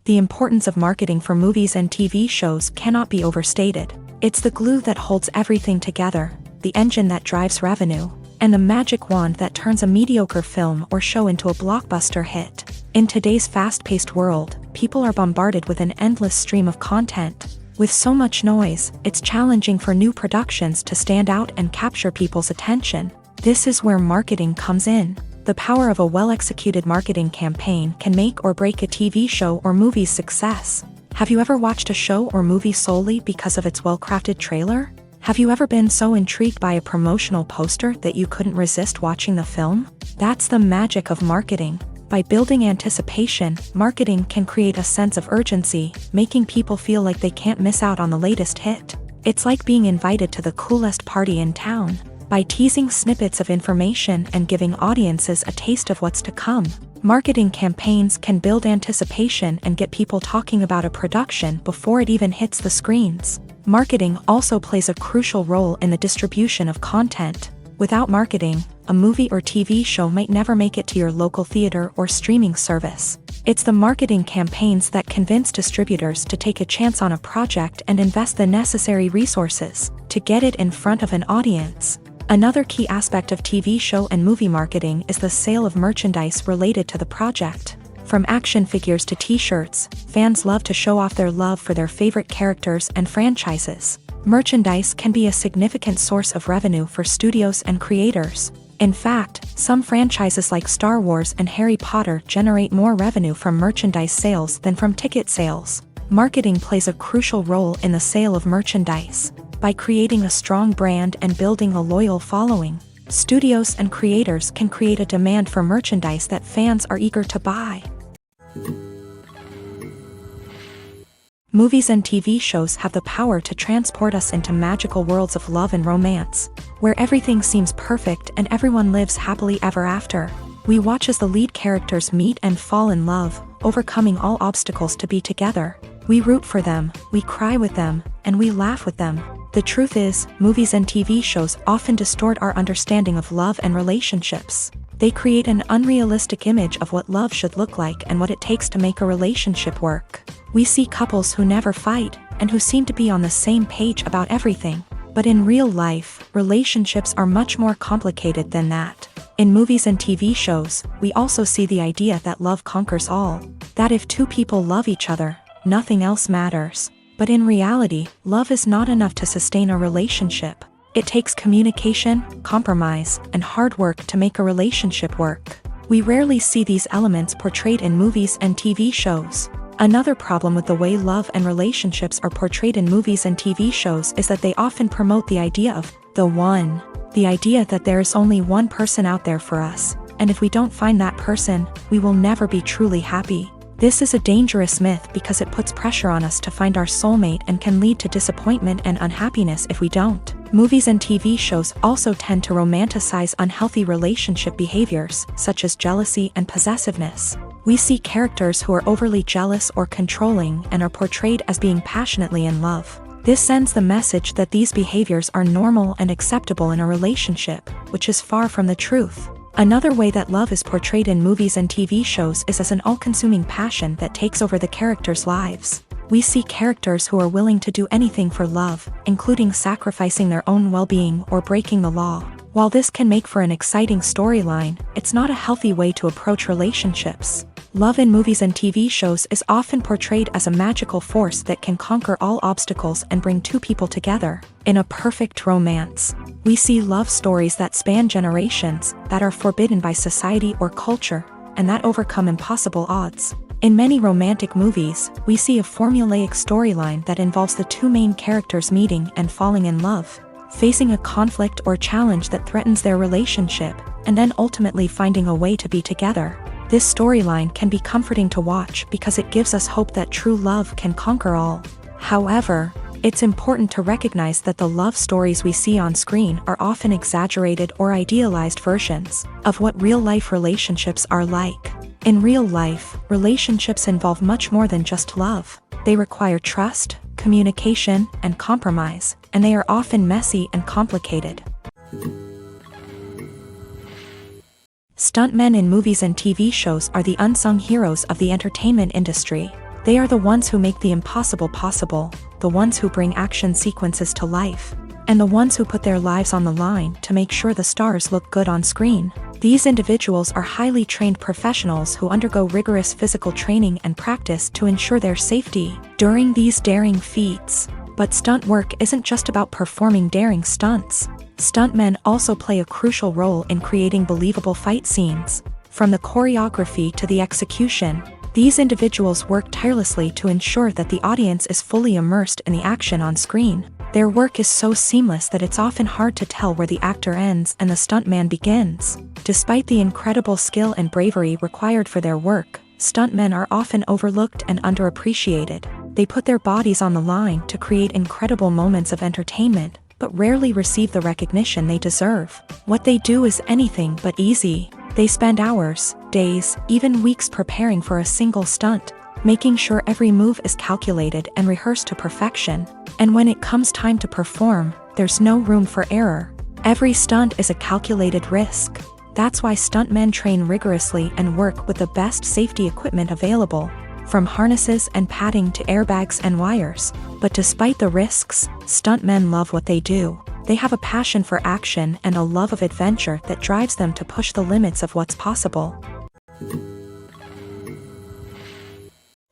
The importance of marketing for movies and TV shows cannot be overstated. It's the glue that holds everything together, the engine that drives revenue, and the magic wand that turns a mediocre film or show into a blockbuster hit. In today's fast-paced world, people are bombarded with an endless stream of content. With so much noise, it's challenging for new productions to stand out and capture people's attention. This is where marketing comes in. The power of a well-executed marketing campaign can make or break a TV show or movie's success. Have you ever watched a show or movie solely because of its well-crafted trailer? Have you ever been so intrigued by a promotional poster that you couldn't resist watching the film? That's the magic of marketing. By building anticipation, marketing can create a sense of urgency, making people feel like they can't miss out on the latest hit. It's like being invited to the coolest party in town. By teasing snippets of information and giving audiences a taste of what's to come, marketing campaigns can build anticipation and get people talking about a production before it even hits the screens. Marketing also plays a crucial role in the distribution of content. Without marketing, a movie or TV show might never make it to your local theater or streaming service. It's the marketing campaigns that convince distributors to take a chance on a project and invest the necessary resources to get it in front of an audience. Another key aspect of TV show and movie marketing is the sale of merchandise related to the project. From action figures to t-shirts, fans love to show off their love for their favorite characters and franchises. Merchandise can be a significant source of revenue for studios and creators. In fact, some franchises like Star Wars and Harry Potter generate more revenue from merchandise sales than from ticket sales. Marketing plays a crucial role in the sale of merchandise. By creating a strong brand and building a loyal following, studios and creators can create a demand for merchandise that fans are eager to buy. Movies and TV shows have the power to transport us into magical worlds of love and romance, where everything seems perfect and everyone lives happily ever after. We watch as the lead characters meet and fall in love, overcoming all obstacles to be together. We root for them, we cry with them, and we laugh with them. The truth is, movies and TV shows often distort our understanding of love and relationships. They create an unrealistic image of what love should look like and what it takes to make a relationship work. We see couples who never fight, and who seem to be on the same page about everything. But in real life, relationships are much more complicated than that. In movies and TV shows, we also see the idea that love conquers all. That if two people love each other, nothing else matters. But in reality, love is not enough to sustain a relationship. It takes communication, compromise, and hard work to make a relationship work. We rarely see these elements portrayed in movies and TV shows. Another problem with the way love and relationships are portrayed in movies and TV shows is that they often promote the idea of the one. The idea that there is only one person out there for us, and if we don't find that person, we will never be truly happy. This is a dangerous myth because it puts pressure on us to find our soulmate and can lead to disappointment and unhappiness if we don't. Movies and TV shows also tend to romanticize unhealthy relationship behaviors, such as jealousy and possessiveness. We see characters who are overly jealous or controlling and are portrayed as being passionately in love. This sends the message that these behaviors are normal and acceptable in a relationship, which is far from the truth. Another way that love is portrayed in movies and TV shows is as an all-consuming passion that takes over the characters' lives. We see characters who are willing to do anything for love, including sacrificing their own well-being or breaking the law. While this can make for an exciting storyline, it's not a healthy way to approach relationships. Love in movies and TV shows is often portrayed as a magical force that can conquer all obstacles and bring two people together. In a perfect romance, we see love stories that span generations, that are forbidden by society or culture, and that overcome impossible odds. In many romantic movies, we see a formulaic storyline that involves the two main characters meeting and falling in love, facing a conflict or challenge that threatens their relationship, and then ultimately finding a way to be together. This storyline can be comforting to watch because it gives us hope that true love can conquer all. However, it's important to recognize that the love stories we see on screen are often exaggerated or idealized versions of what real-life relationships are like. In real life, relationships involve much more than just love. They require trust, communication, and compromise, and they are often messy and complicated. Stuntmen in movies and TV shows are the unsung heroes of the entertainment industry. They are the ones who make the impossible possible, the ones who bring action sequences to life, and the ones who put their lives on the line to make sure the stars look good on screen. These individuals are highly trained professionals who undergo rigorous physical training and practice to ensure their safety during these daring feats. But stunt work isn't just about performing daring stunts. Stuntmen also play a crucial role in creating believable fight scenes. From the choreography to the execution, these individuals work tirelessly to ensure that the audience is fully immersed in the action on screen. Their work is so seamless that it's often hard to tell where the actor ends and the stuntman begins. Despite the incredible skill and bravery required for their work, stuntmen are often overlooked and underappreciated. They put their bodies on the line to create incredible moments of entertainment, but rarely receive the recognition they deserve. What they do is anything but easy. They spend hours, days, even weeks preparing for a single stunt, making sure every move is calculated and rehearsed to perfection. And when it comes time to perform, there's no room for error. Every stunt is a calculated risk. That's why stuntmen train rigorously and work with the best safety equipment available, from harnesses and padding to airbags and wires. But despite the risks, stuntmen love what they do. They have a passion for action and a love of adventure that drives them to push the limits of what's possible.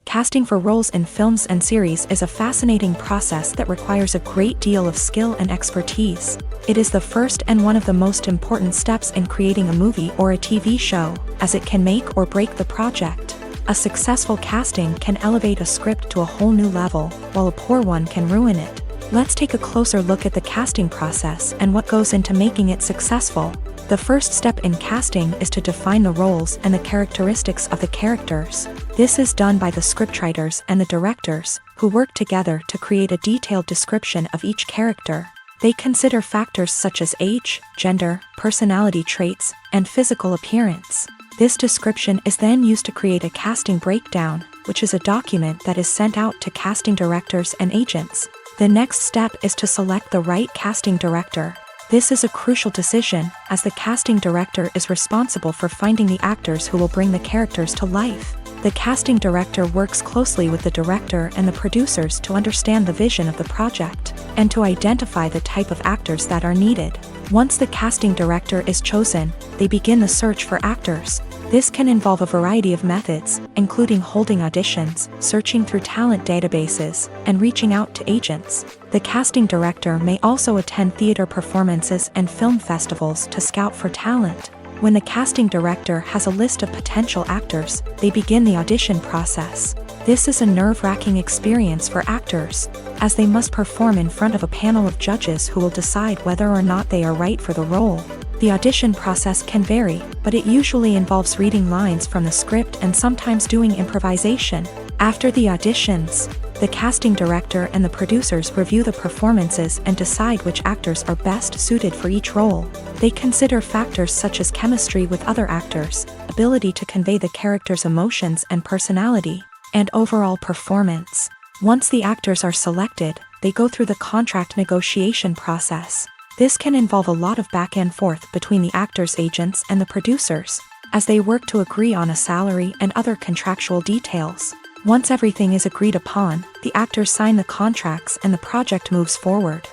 Casting for roles in films and series is a fascinating process that requires a great deal of skill and expertise. It is the first and one of the most important steps in creating a movie or a TV show, as it can make or break the project. A successful casting can elevate a script to a whole new level, while a poor one can ruin it. Let's take a closer look at the casting process and what goes into making it successful. The first step in casting is to define the roles and the characteristics of the characters. This is done by the scriptwriters and the directors, who work together to create a detailed description of each character. They consider factors such as age, gender, personality traits, and physical appearance. This description is then used to create a casting breakdown, which is a document that is sent out to casting directors and agents. The next step is to select the right casting director. This is a crucial decision, as the casting director is responsible for finding the actors who will bring the characters to life. The casting director works closely with the director and the producers to understand the vision of the project, and to identify the type of actors that are needed. Once the casting director is chosen, they begin the search for actors. This can involve a variety of methods, including holding auditions, searching through talent databases, and reaching out to agents. The casting director may also attend theater performances and film festivals to scout for talent. When the casting director has a list of potential actors, they begin the audition process. This is a nerve-wracking experience for actors, as they must perform in front of a panel of judges who will decide whether or not they are right for the role. The audition process can vary, but it usually involves reading lines from the script and sometimes doing improvisation. After the auditions, the casting director and the producers review the performances and decide which actors are best suited for each role. They consider factors such as chemistry with other actors, ability to convey the character's emotions and personality, and overall performance. Once the actors are selected, they go through the contract negotiation process. This can involve a lot of back and forth between the actors' agents and the producers, as they work to agree on a salary and other contractual details. Once everything is agreed upon, the actors sign the contracts and the project moves forward.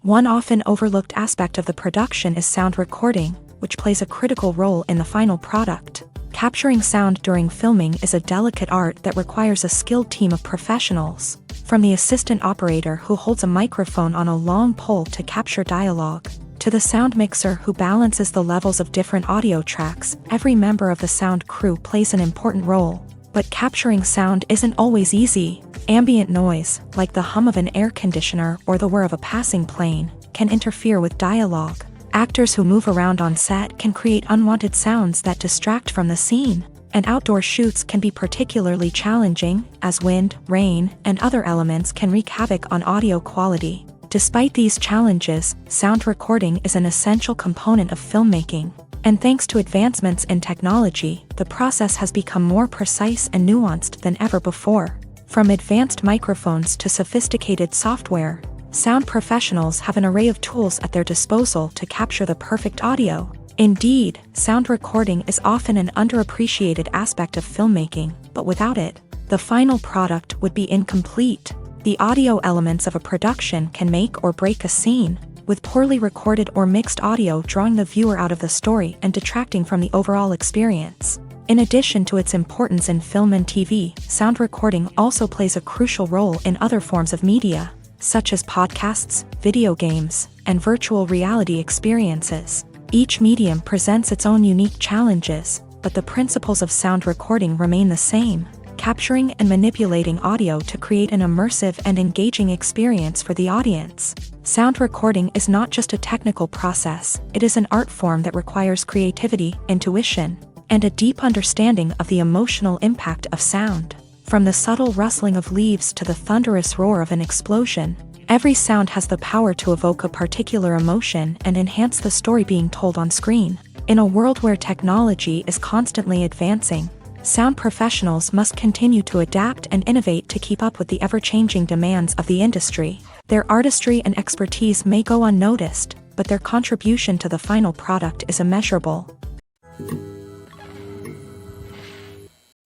One often overlooked aspect of the production is sound recording, which plays a critical role in the final product. Capturing sound during filming is a delicate art that requires a skilled team of professionals. From the assistant operator who holds a microphone on a long pole to capture dialogue, to the sound mixer who balances the levels of different audio tracks, every member of the sound crew plays an important role. But capturing sound isn't always easy. Ambient noise, like the hum of an air conditioner or the whir of a passing plane, can interfere with dialogue. Actors who move around on set can create unwanted sounds that distract from the scene. And outdoor shoots can be particularly challenging, as wind, rain, and other elements can wreak havoc on audio quality. Despite these challenges, sound recording is an essential component of filmmaking. And thanks to advancements in technology, the process has become more precise and nuanced than ever before. From advanced microphones to sophisticated software, sound professionals have an array of tools at their disposal to capture the perfect audio. Indeed, sound recording is often an underappreciated aspect of filmmaking, but without it, the final product would be incomplete. The audio elements of a production can make or break a scene, with poorly recorded or mixed audio drawing the viewer out of the story and detracting from the overall experience. In addition to its importance in film and TV, sound recording also plays a crucial role in other forms of media, such as podcasts, video games, and virtual reality experiences. Each medium presents its own unique challenges, but the principles of sound recording remain the same, capturing and manipulating audio to create an immersive and engaging experience for the audience. Sound recording is not just a technical process, it is an art form that requires creativity, intuition, and a deep understanding of the emotional impact of sound. From the subtle rustling of leaves to the thunderous roar of an explosion, every sound has the power to evoke a particular emotion and enhance the story being told on screen. In a world where technology is constantly advancing, sound professionals must continue to adapt and innovate to keep up with the ever-changing demands of the industry. Their artistry and expertise may go unnoticed, but their contribution to the final product is immeasurable.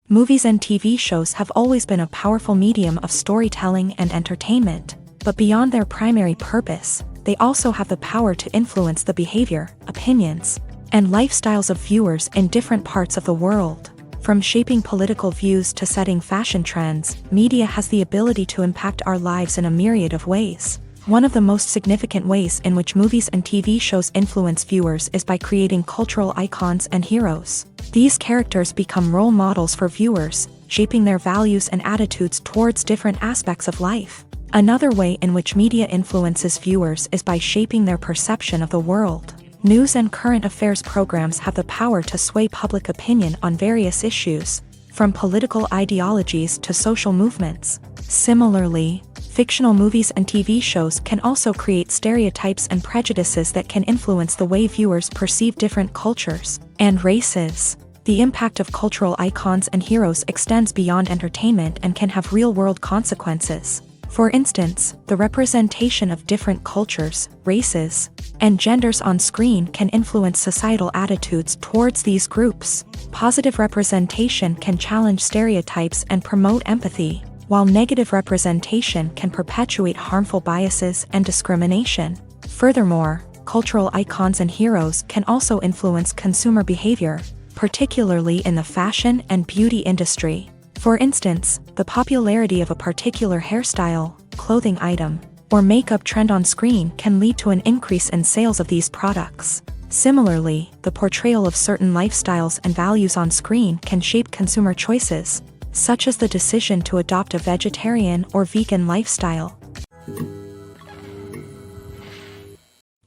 Movies and TV shows have always been a powerful medium of storytelling and entertainment. But beyond their primary purpose, they also have the power to influence the behavior, opinions, and lifestyles of viewers in different parts of the world. From shaping political views to setting fashion trends, media has the ability to impact our lives in a myriad of ways. One of the most significant ways in which movies and TV shows influence viewers is by creating cultural icons and heroes. These characters become role models for viewers, shaping their values and attitudes towards different aspects of life. Another way in which media influences viewers is by shaping their perception of the world. News and current affairs programs have the power to sway public opinion on various issues, from political ideologies to social movements. Similarly, fictional movies and TV shows can also create stereotypes and prejudices that can influence the way viewers perceive different cultures and races. The impact of cultural icons and heroes extends beyond entertainment and can have real-world consequences. For instance, the representation of different cultures, races, and genders on screen can influence societal attitudes towards these groups. Positive representation can challenge stereotypes and promote empathy, while negative representation can perpetuate harmful biases and discrimination. Furthermore, cultural icons and heroes can also influence consumer behavior, particularly in the fashion and beauty industry. For instance, the popularity of a particular hairstyle, clothing item, or makeup trend on screen can lead to an increase in sales of these products. Similarly, the portrayal of certain lifestyles and values on screen can shape consumer choices, such as the decision to adopt a vegetarian or vegan lifestyle.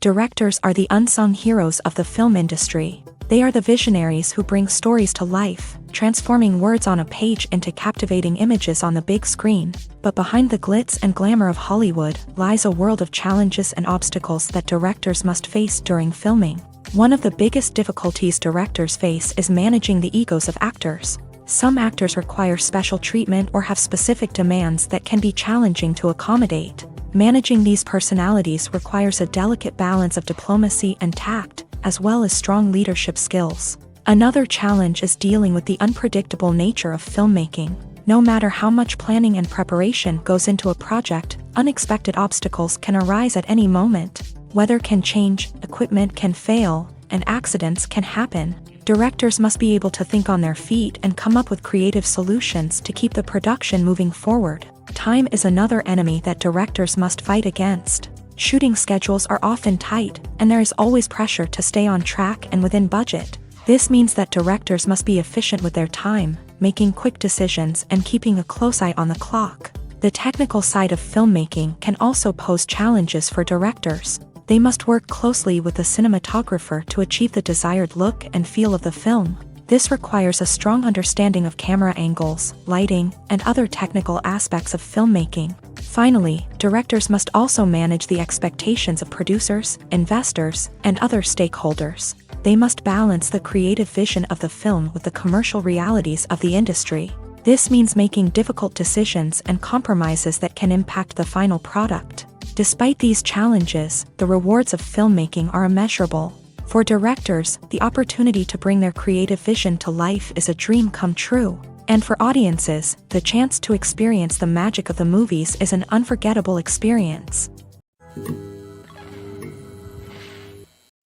Directors are the unsung heroes of the film industry. They are the visionaries who bring stories to life, transforming words on a page into captivating images on the big screen. But behind the glitz and glamour of Hollywood lies a world of challenges and obstacles that directors must face during filming. One of the biggest difficulties directors face is managing the egos of actors. Some actors require special treatment or have specific demands that can be challenging to accommodate. Managing these personalities requires a delicate balance of diplomacy and tact, as well as strong leadership skills. Another challenge is dealing with the unpredictable nature of filmmaking. No matter how much planning and preparation goes into a project, unexpected obstacles can arise at any moment. Weather can change, equipment can fail, and accidents can happen. Directors must be able to think on their feet and come up with creative solutions to keep the production moving forward. Time is another enemy that directors must fight against. Shooting schedules are often tight, and there is always pressure to stay on track and within budget. This means that directors must be efficient with their time, making quick decisions and keeping a close eye on the clock. The technical side of filmmaking can also pose challenges for directors. They must work closely with the cinematographer to achieve the desired look and feel of the film. This requires a strong understanding of camera angles, lighting, and other technical aspects of filmmaking. Finally, directors must also manage the expectations of producers, investors, and other stakeholders. They must balance the creative vision of the film with the commercial realities of the industry. This means making difficult decisions and compromises that can impact the final product. Despite these challenges, the rewards of filmmaking are immeasurable. For directors, the opportunity to bring their creative vision to life is a dream come true. And for audiences, the chance to experience the magic of the movies is an unforgettable experience.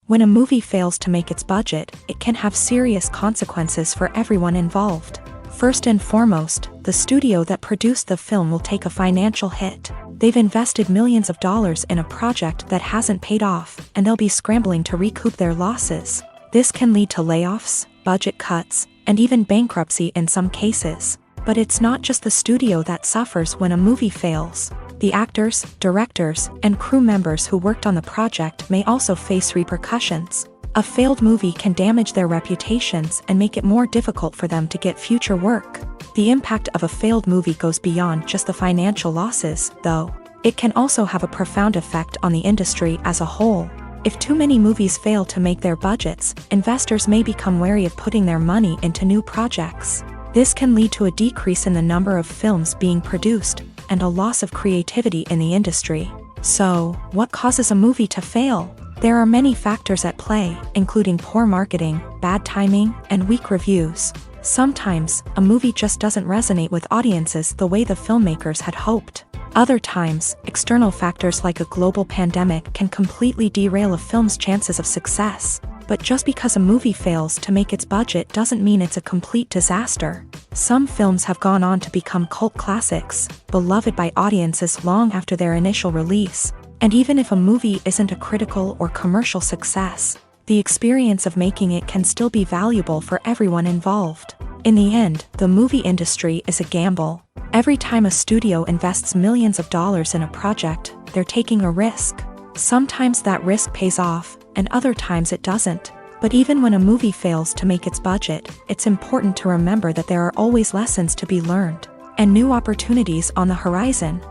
When a movie fails to make its budget, it can have serious consequences for everyone involved. First and foremost, the studio that produced the film will take a financial hit. They've invested millions of dollars in a project that hasn't paid off, and they'll be scrambling to recoup their losses. This can lead to layoffs, budget cuts, and even bankruptcy in some cases. But it's not just the studio that suffers when a movie fails. The actors, directors, and crew members who worked on the project may also face repercussions. A failed movie can damage their reputations and make it more difficult for them to get future work. The impact of a failed movie goes beyond just the financial losses, though. It can also have a profound effect on the industry as a whole. If too many movies fail to make their budgets, investors may become wary of putting their money into new projects. This can lead to a decrease in the number of films being produced, and a loss of creativity in the industry. So, what causes a movie to fail? There are many factors at play, including poor marketing, bad timing, and weak reviews. Sometimes, a movie just doesn't resonate with audiences the way the filmmakers had hoped. Other times, external factors like a global pandemic can completely derail a film's chances of success. But just because a movie fails to make its budget doesn't mean it's a complete disaster. Some films have gone on to become cult classics, beloved by audiences long after their initial release. And even if a movie isn't a critical or commercial success, the experience of making it can still be valuable for everyone involved. In the end, the movie industry is a gamble. Every time a studio invests millions of dollars in a project, they're taking a risk. Sometimes that risk pays off, and other times it doesn't. But even when a movie fails to make its budget, it's important to remember that there are always lessons to be learned, and new opportunities on the horizon.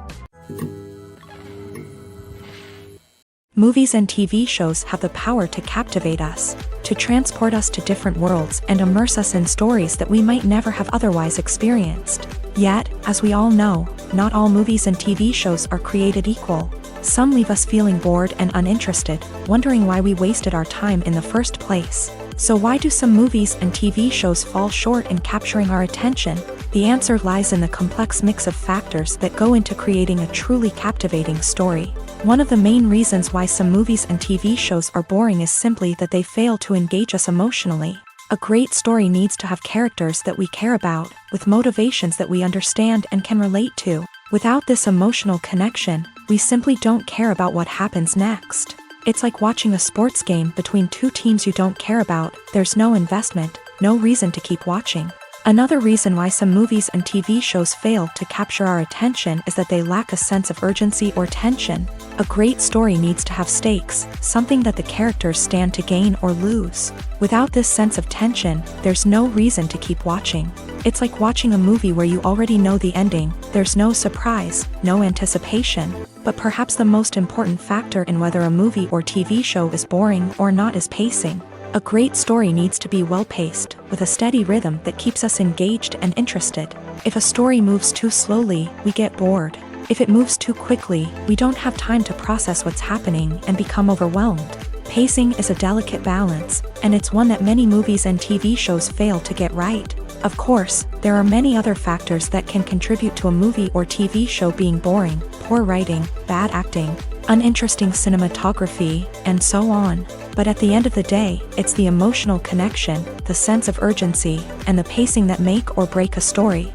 Movies and TV shows have the power to captivate us, to transport us to different worlds and immerse us in stories that we might never have otherwise experienced. Yet, as we all know, not all movies and TV shows are created equal. Some leave us feeling bored and uninterested, wondering why we wasted our time in the first place. So why do some movies and TV shows fall short in capturing our attention? The answer lies in the complex mix of factors that go into creating a truly captivating story. One of the main reasons why some movies and TV shows are boring is simply that they fail to engage us emotionally. A great story needs to have characters that we care about, with motivations that we understand and can relate to. Without this emotional connection, we simply don't care about what happens next. It's like watching a sports game between two teams you don't care about. There's no investment, no reason to keep watching. Another reason why some movies and TV shows fail to capture our attention is that they lack a sense of urgency or tension. A great story needs to have stakes, something that the characters stand to gain or lose. Without this sense of tension, there's no reason to keep watching. It's like watching a movie where you already know the ending, there's no surprise, no anticipation. But perhaps the most important factor in whether a movie or TV show is boring or not is pacing. A great story needs to be well-paced, with a steady rhythm that keeps us engaged and interested. If a story moves too slowly, we get bored. If it moves too quickly, we don't have time to process what's happening and become overwhelmed. Pacing is a delicate balance, and it's one that many movies and TV shows fail to get right. Of course, there are many other factors that can contribute to a movie or TV show being boring: poor writing, bad acting, uninteresting cinematography, and so on. But at the end of the day, it's the emotional connection, the sense of urgency, and the pacing that make or break a story.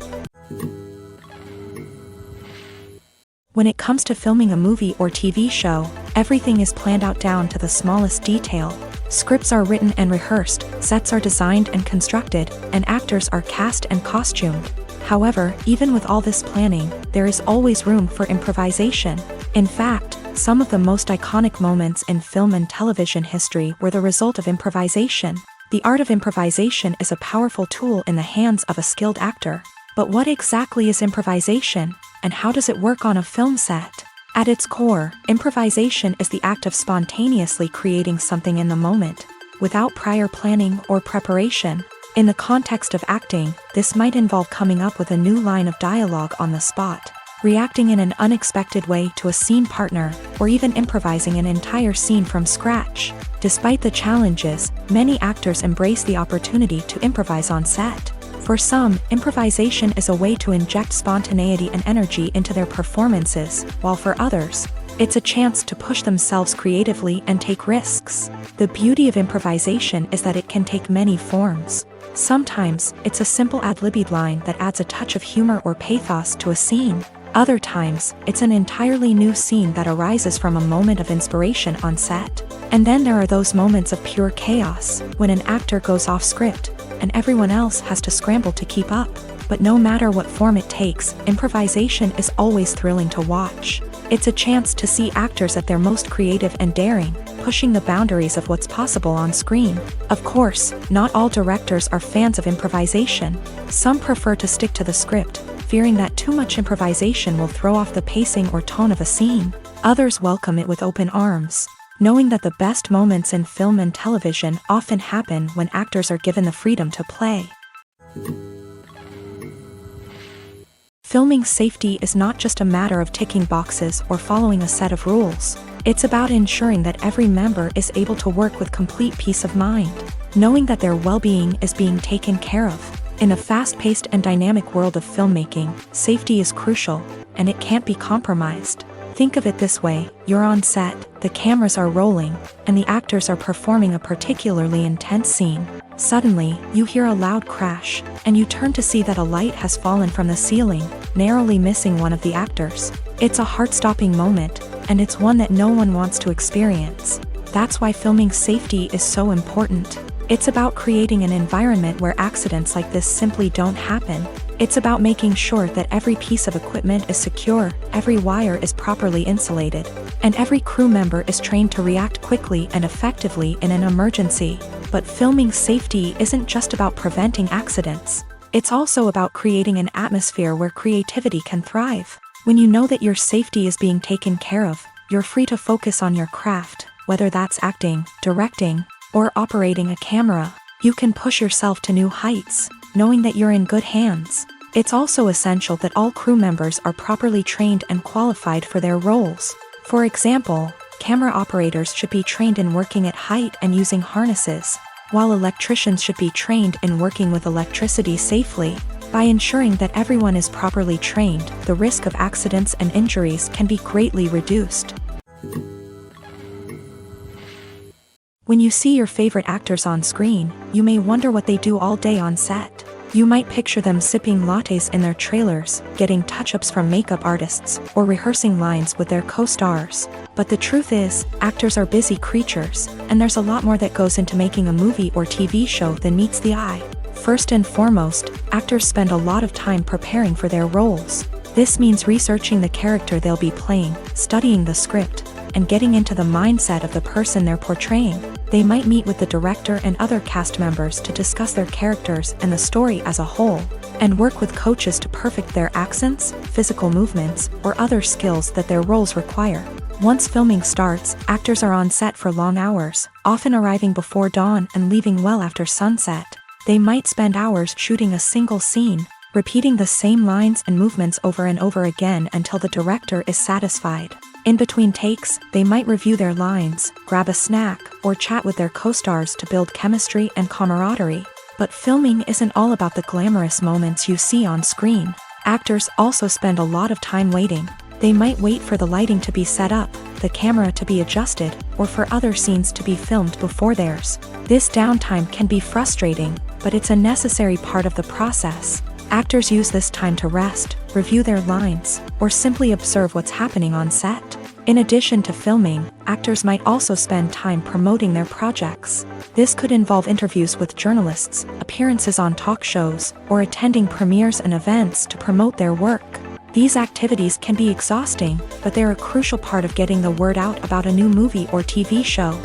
When it comes to filming a movie or TV show, everything is planned out down to the smallest detail. Scripts are written and rehearsed, sets are designed and constructed, and actors are cast and costumed. However, even with all this planning, there is always room for improvisation. In fact, some of the most iconic moments in film and television history were the result of improvisation. The art of improvisation is a powerful tool in the hands of a skilled actor. But what exactly is improvisation, and how does it work on a film set? At its core, improvisation is the act of spontaneously creating something in the moment, without prior planning or preparation. In the context of acting, this might involve coming up with a new line of dialogue on the spot, reacting in an unexpected way to a scene partner, or even improvising an entire scene from scratch. Despite the challenges, many actors embrace the opportunity to improvise on set. For some, improvisation is a way to inject spontaneity and energy into their performances, while for others, it's a chance to push themselves creatively and take risks. The beauty of improvisation is that it can take many forms. Sometimes, it's a simple ad-libbed line that adds a touch of humor or pathos to a scene. Other times, it's an entirely new scene that arises from a moment of inspiration on set. And then there are those moments of pure chaos, when an actor goes off script, and everyone else has to scramble to keep up. But no matter what form it takes, improvisation is always thrilling to watch. It's a chance to see actors at their most creative and daring, pushing the boundaries of what's possible on screen. Of course, not all directors are fans of improvisation. Some prefer to stick to the script, fearing that too much improvisation will throw off the pacing or tone of a scene. Others welcome it with open arms, knowing that the best moments in film and television often happen when actors are given the freedom to play. Filming safety is not just a matter of ticking boxes or following a set of rules. It's about ensuring that every member is able to work with complete peace of mind, knowing that their well-being is being taken care of. In a fast-paced and dynamic world of filmmaking, safety is crucial, and it can't be compromised. Think of it this way: you're on set, the cameras are rolling, and the actors are performing a particularly intense scene. Suddenly, you hear a loud crash, and you turn to see that a light has fallen from the ceiling, narrowly missing one of the actors. It's a heart-stopping moment, and it's one that no one wants to experience. That's why filming safety is so important. It's about creating an environment where accidents like this simply don't happen. It's about making sure that every piece of equipment is secure, every wire is properly insulated, and every crew member is trained to react quickly and effectively in an emergency. But filming safety isn't just about preventing accidents. It's also about creating an atmosphere where creativity can thrive. When you know that your safety is being taken care of, you're free to focus on your craft, whether that's acting, directing, or operating a camera. You can push yourself to new heights, knowing that you're in good hands. It's also essential that all crew members are properly trained and qualified for their roles. For example, camera operators should be trained in working at height and using harnesses, while electricians should be trained in working with electricity safely. By ensuring that everyone is properly trained, the risk of accidents and injuries can be greatly reduced. When you see your favorite actors on screen, you may wonder what they do all day on set. You might picture them sipping lattes in their trailers, getting touch-ups from makeup artists, or rehearsing lines with their co-stars. But the truth is, actors are busy creatures, and there's a lot more that goes into making a movie or TV show than meets the eye. First and foremost, actors spend a lot of time preparing for their roles. This means researching the character they'll be playing, studying the script, and getting into the mindset of the person they're portraying. They might meet with the director and other cast members to discuss their characters and the story as a whole, and work with coaches to perfect their accents, physical movements, or other skills that their roles require. Once filming starts, actors are on set for long hours, often arriving before dawn and leaving well after sunset. They might spend hours shooting a single scene, repeating the same lines and movements over and over again until the director is satisfied. In between takes, they might review their lines, grab a snack, or chat with their co-stars to build chemistry and camaraderie. But filming isn't all about the glamorous moments you see on screen. Actors also spend a lot of time waiting. They might wait for the lighting to be set up, the camera to be adjusted, or for other scenes to be filmed before theirs. This downtime can be frustrating, but it's a necessary part of the process. Actors use this time to rest, review their lines, or simply observe what's happening on set. In addition to filming, actors might also spend time promoting their projects. This could involve interviews with journalists, appearances on talk shows, or attending premieres and events to promote their work. These activities can be exhausting, but they're a crucial part of getting the word out about a new movie or TV show.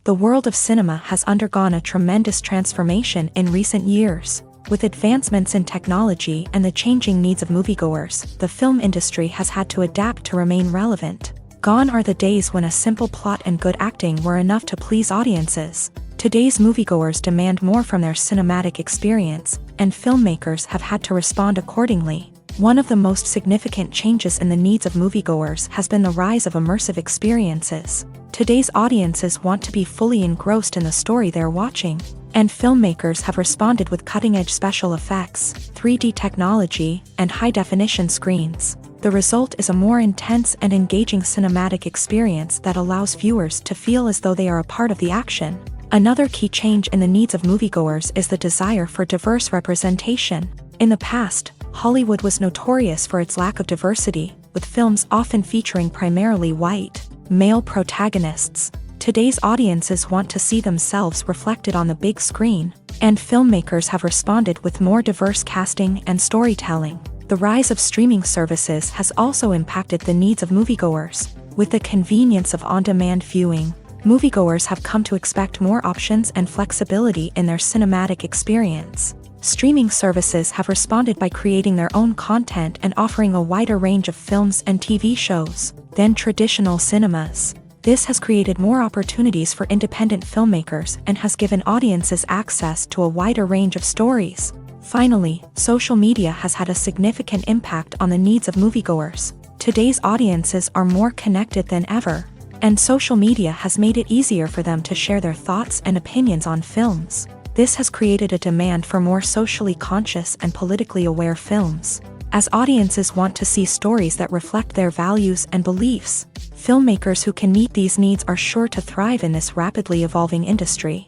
The world of cinema has undergone a tremendous transformation in recent years. With advancements in technology and the changing needs of moviegoers, the film industry has had to adapt to remain relevant. Gone are the days when a simple plot and good acting were enough to please audiences. Today's moviegoers demand more from their cinematic experience, and filmmakers have had to respond accordingly. One of the most significant changes in the needs of moviegoers has been the rise of immersive experiences. Today's audiences want to be fully engrossed in the story they're watching, and filmmakers have responded with cutting-edge special effects, 3D technology, and high-definition screens. The result is a more intense and engaging cinematic experience that allows viewers to feel as though they are a part of the action. Another key change in the needs of moviegoers is the desire for diverse representation. In the past, Hollywood was notorious for its lack of diversity, with films often featuring primarily white, male protagonists. Today's audiences want to see themselves reflected on the big screen, and filmmakers have responded with more diverse casting and storytelling. The rise of streaming services has also impacted the needs of moviegoers. With the convenience of on-demand viewing, moviegoers have come to expect more options and flexibility in their cinematic experience. Streaming services have responded by creating their own content and offering a wider range of films and TV shows than traditional cinemas. This has created more opportunities for independent filmmakers and has given audiences access to a wider range of stories. Finally, social media has had a significant impact on the needs of moviegoers. Today's audiences are more connected than ever, and social media has made it easier for them to share their thoughts and opinions on films. This has created a demand for more socially conscious and politically aware films. As audiences want to see stories that reflect their values and beliefs, filmmakers who can meet these needs are sure to thrive in this rapidly evolving industry.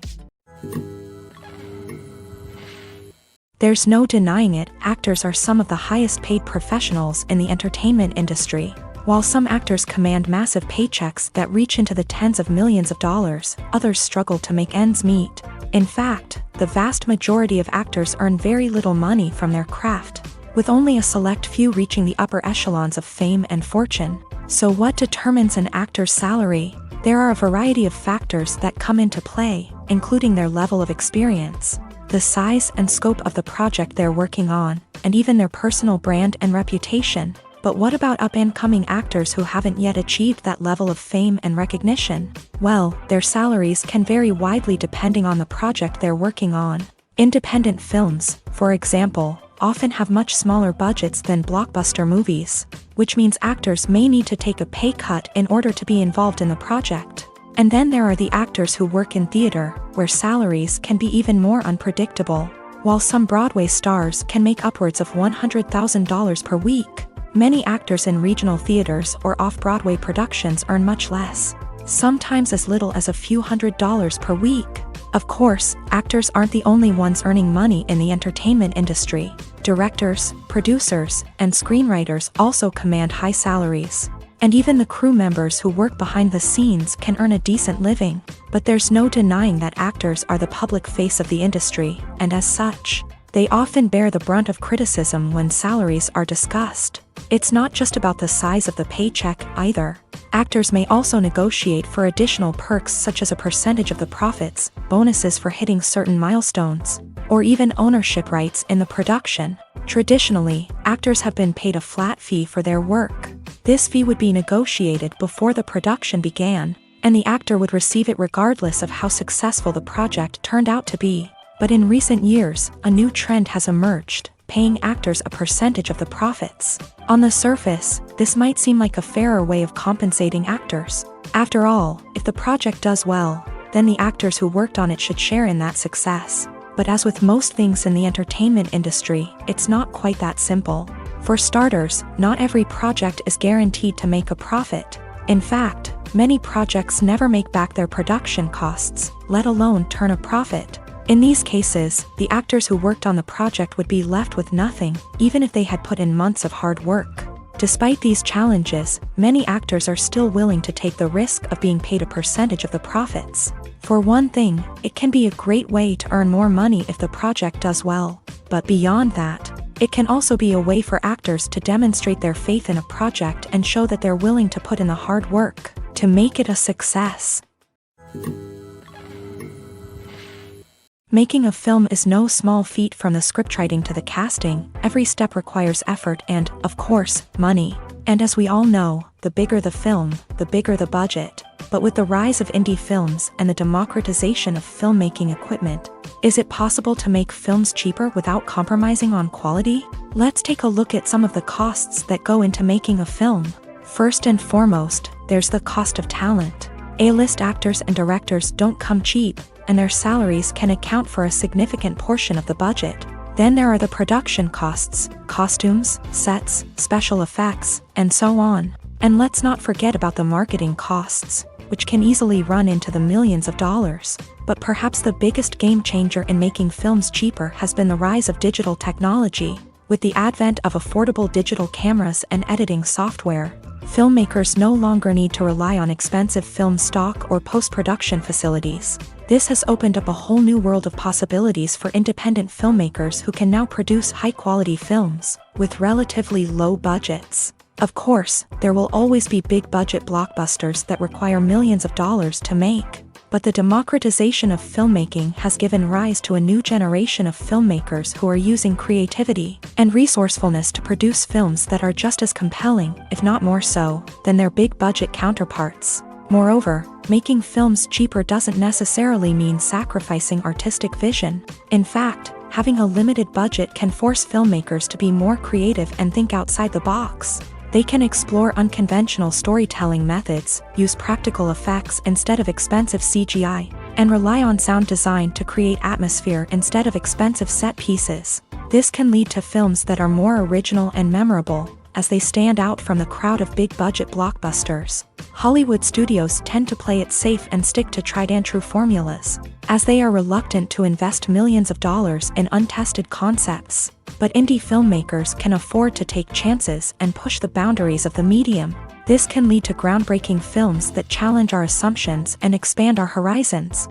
There's no denying it, actors are some of the highest paid professionals in the entertainment industry. While some actors command massive paychecks that reach into the tens of millions of dollars, others struggle to make ends meet. In fact, the vast majority of actors earn very little money from their craft, with only a select few reaching the upper echelons of fame and fortune. So what determines an actor's salary? There are a variety of factors that come into play, including their level of experience, the size and scope of the project they're working on, and even their personal brand and reputation. But what about up-and-coming actors who haven't yet achieved that level of fame and recognition? Well, their salaries can vary widely depending on the project they're working on. Independent films, for example, often have much smaller budgets than blockbuster movies, which means actors may need to take a pay cut in order to be involved in the project. And then there are the actors who work in theater, where salaries can be even more unpredictable. While some Broadway stars can make upwards of $100,000 per week, many actors in regional theaters or off-Broadway productions earn much less, sometimes as little as a few $100s per week. Of course, actors aren't the only ones earning money in the entertainment industry. Directors, producers, and screenwriters also command high salaries. And even the crew members who work behind the scenes can earn a decent living. But there's no denying that actors are the public face of the industry, and as such, they often bear the brunt of criticism when salaries are discussed. It's not just about the size of the paycheck either. Actors may also negotiate for additional perks such as a percentage of the profits, bonuses for hitting certain milestones, or even ownership rights in the production. Traditionally, actors have been paid a flat fee for their work. This fee would be negotiated before the production began, and the actor would receive it regardless of how successful the project turned out to be. But in recent years, a new trend has emerged, paying actors a percentage of the profits. On the surface, this might seem like a fairer way of compensating actors. After all, if the project does well, then the actors who worked on it should share in that success. But as with most things in the entertainment industry, it's not quite that simple. For starters, not every project is guaranteed to make a profit. In fact, many projects never make back their production costs, let alone turn a profit. In these cases, the actors who worked on the project would be left with nothing, even if they had put in months of hard work. Despite these challenges, many actors are still willing to take the risk of being paid a percentage of the profits. For one thing, it can be a great way to earn more money if the project does well. But beyond that, it can also be a way for actors to demonstrate their faith in a project and show that they're willing to put in the hard work to make it a success. Making a film is no small feat. From the scriptwriting to the casting, every step requires effort and, of course, money. And as we all know, the bigger the film, the bigger the budget. But with the rise of indie films and the democratization of filmmaking equipment, is it possible to make films cheaper without compromising on quality? Let's take a look at some of the costs that go into making a film. First and foremost, there's the cost of talent. A-list actors and directors don't come cheap, and their salaries can account for a significant portion of the budget. Then there are the production costs, costumes, sets, special effects, and so on. And let's not forget about the marketing costs, which can easily run into the millions of dollars. But perhaps the biggest game changer in making films cheaper has been the rise of digital technology. With the advent of affordable digital cameras and editing software, filmmakers no longer need to rely on expensive film stock or post-production facilities. This has opened up a whole new world of possibilities for independent filmmakers who can now produce high-quality films with relatively low budgets. Of course, there will always be big-budget blockbusters that require millions of dollars to make. But the democratization of filmmaking has given rise to a new generation of filmmakers who are using creativity and resourcefulness to produce films that are just as compelling, if not more so, than their big-budget counterparts. Moreover, making films cheaper doesn't necessarily mean sacrificing artistic vision. In fact, having a limited budget can force filmmakers to be more creative and think outside the box. They can explore unconventional storytelling methods, use practical effects instead of expensive CGI, and rely on sound design to create atmosphere instead of expensive set pieces. This can lead to films that are more original and memorable, as they stand out from the crowd of big-budget blockbusters. Hollywood studios tend to play it safe and stick to tried-and-true formulas, as they are reluctant to invest millions of dollars in untested concepts. But indie filmmakers can afford to take chances and push the boundaries of the medium. This can lead to groundbreaking films that challenge our assumptions and expand our horizons.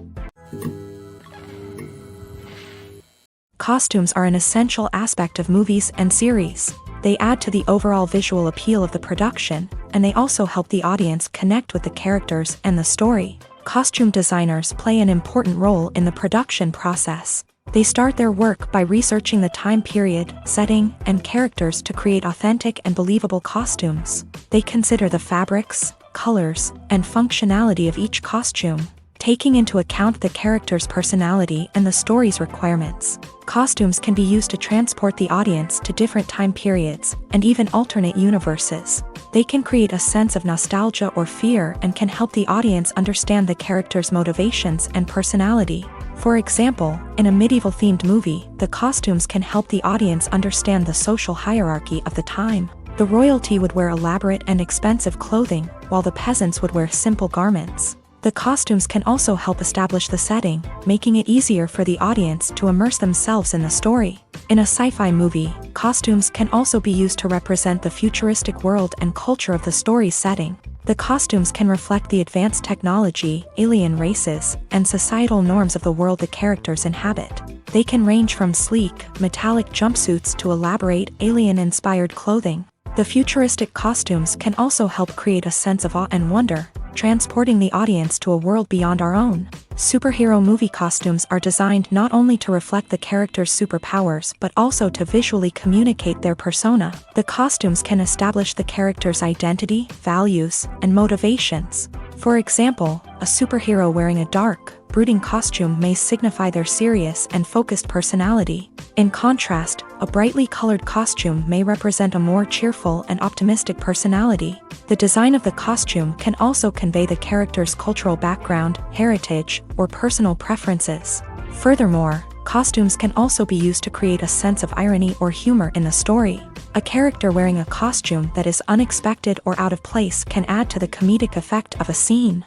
Costumes are an essential aspect of movies and series. They add to the overall visual appeal of the production, and they also help the audience connect with the characters and the story. Costume designers play an important role in the production process. They start their work by researching the time period, setting, and characters to create authentic and believable costumes. They consider the fabrics, colors, and functionality of each costume, taking into account the character's personality and the story's requirements. Costumes can be used to transport the audience to different time periods and even alternate universes. They can create a sense of nostalgia or fear and can help the audience understand the character's motivations and personality. For example, in a medieval-themed movie, the costumes can help the audience understand the social hierarchy of the time. The royalty would wear elaborate and expensive clothing, while the peasants would wear simple garments. The costumes can also help establish the setting, making it easier for the audience to immerse themselves in the story. In a sci-fi movie, costumes can also be used to represent the futuristic world and culture of the story's setting. The costumes can reflect the advanced technology, alien races, and societal norms of the world the characters inhabit. They can range from sleek, metallic jumpsuits to elaborate, alien-inspired clothing. The futuristic costumes can also help create a sense of awe and wonder, transporting the audience to a world beyond our own. Superhero movie costumes are designed not only to reflect the character's superpowers but also to visually communicate their persona. The costumes can establish the character's identity, values, and motivations. For example, a superhero wearing a dark, brooding costume may signify their serious and focused personality. In contrast, a brightly colored costume may represent a more cheerful and optimistic personality. The design of the costume can also convey the character's cultural background, heritage, or personal preferences. Furthermore, costumes can also be used to create a sense of irony or humor in the story. A character wearing a costume that is unexpected or out of place can add to the comedic effect of a scene.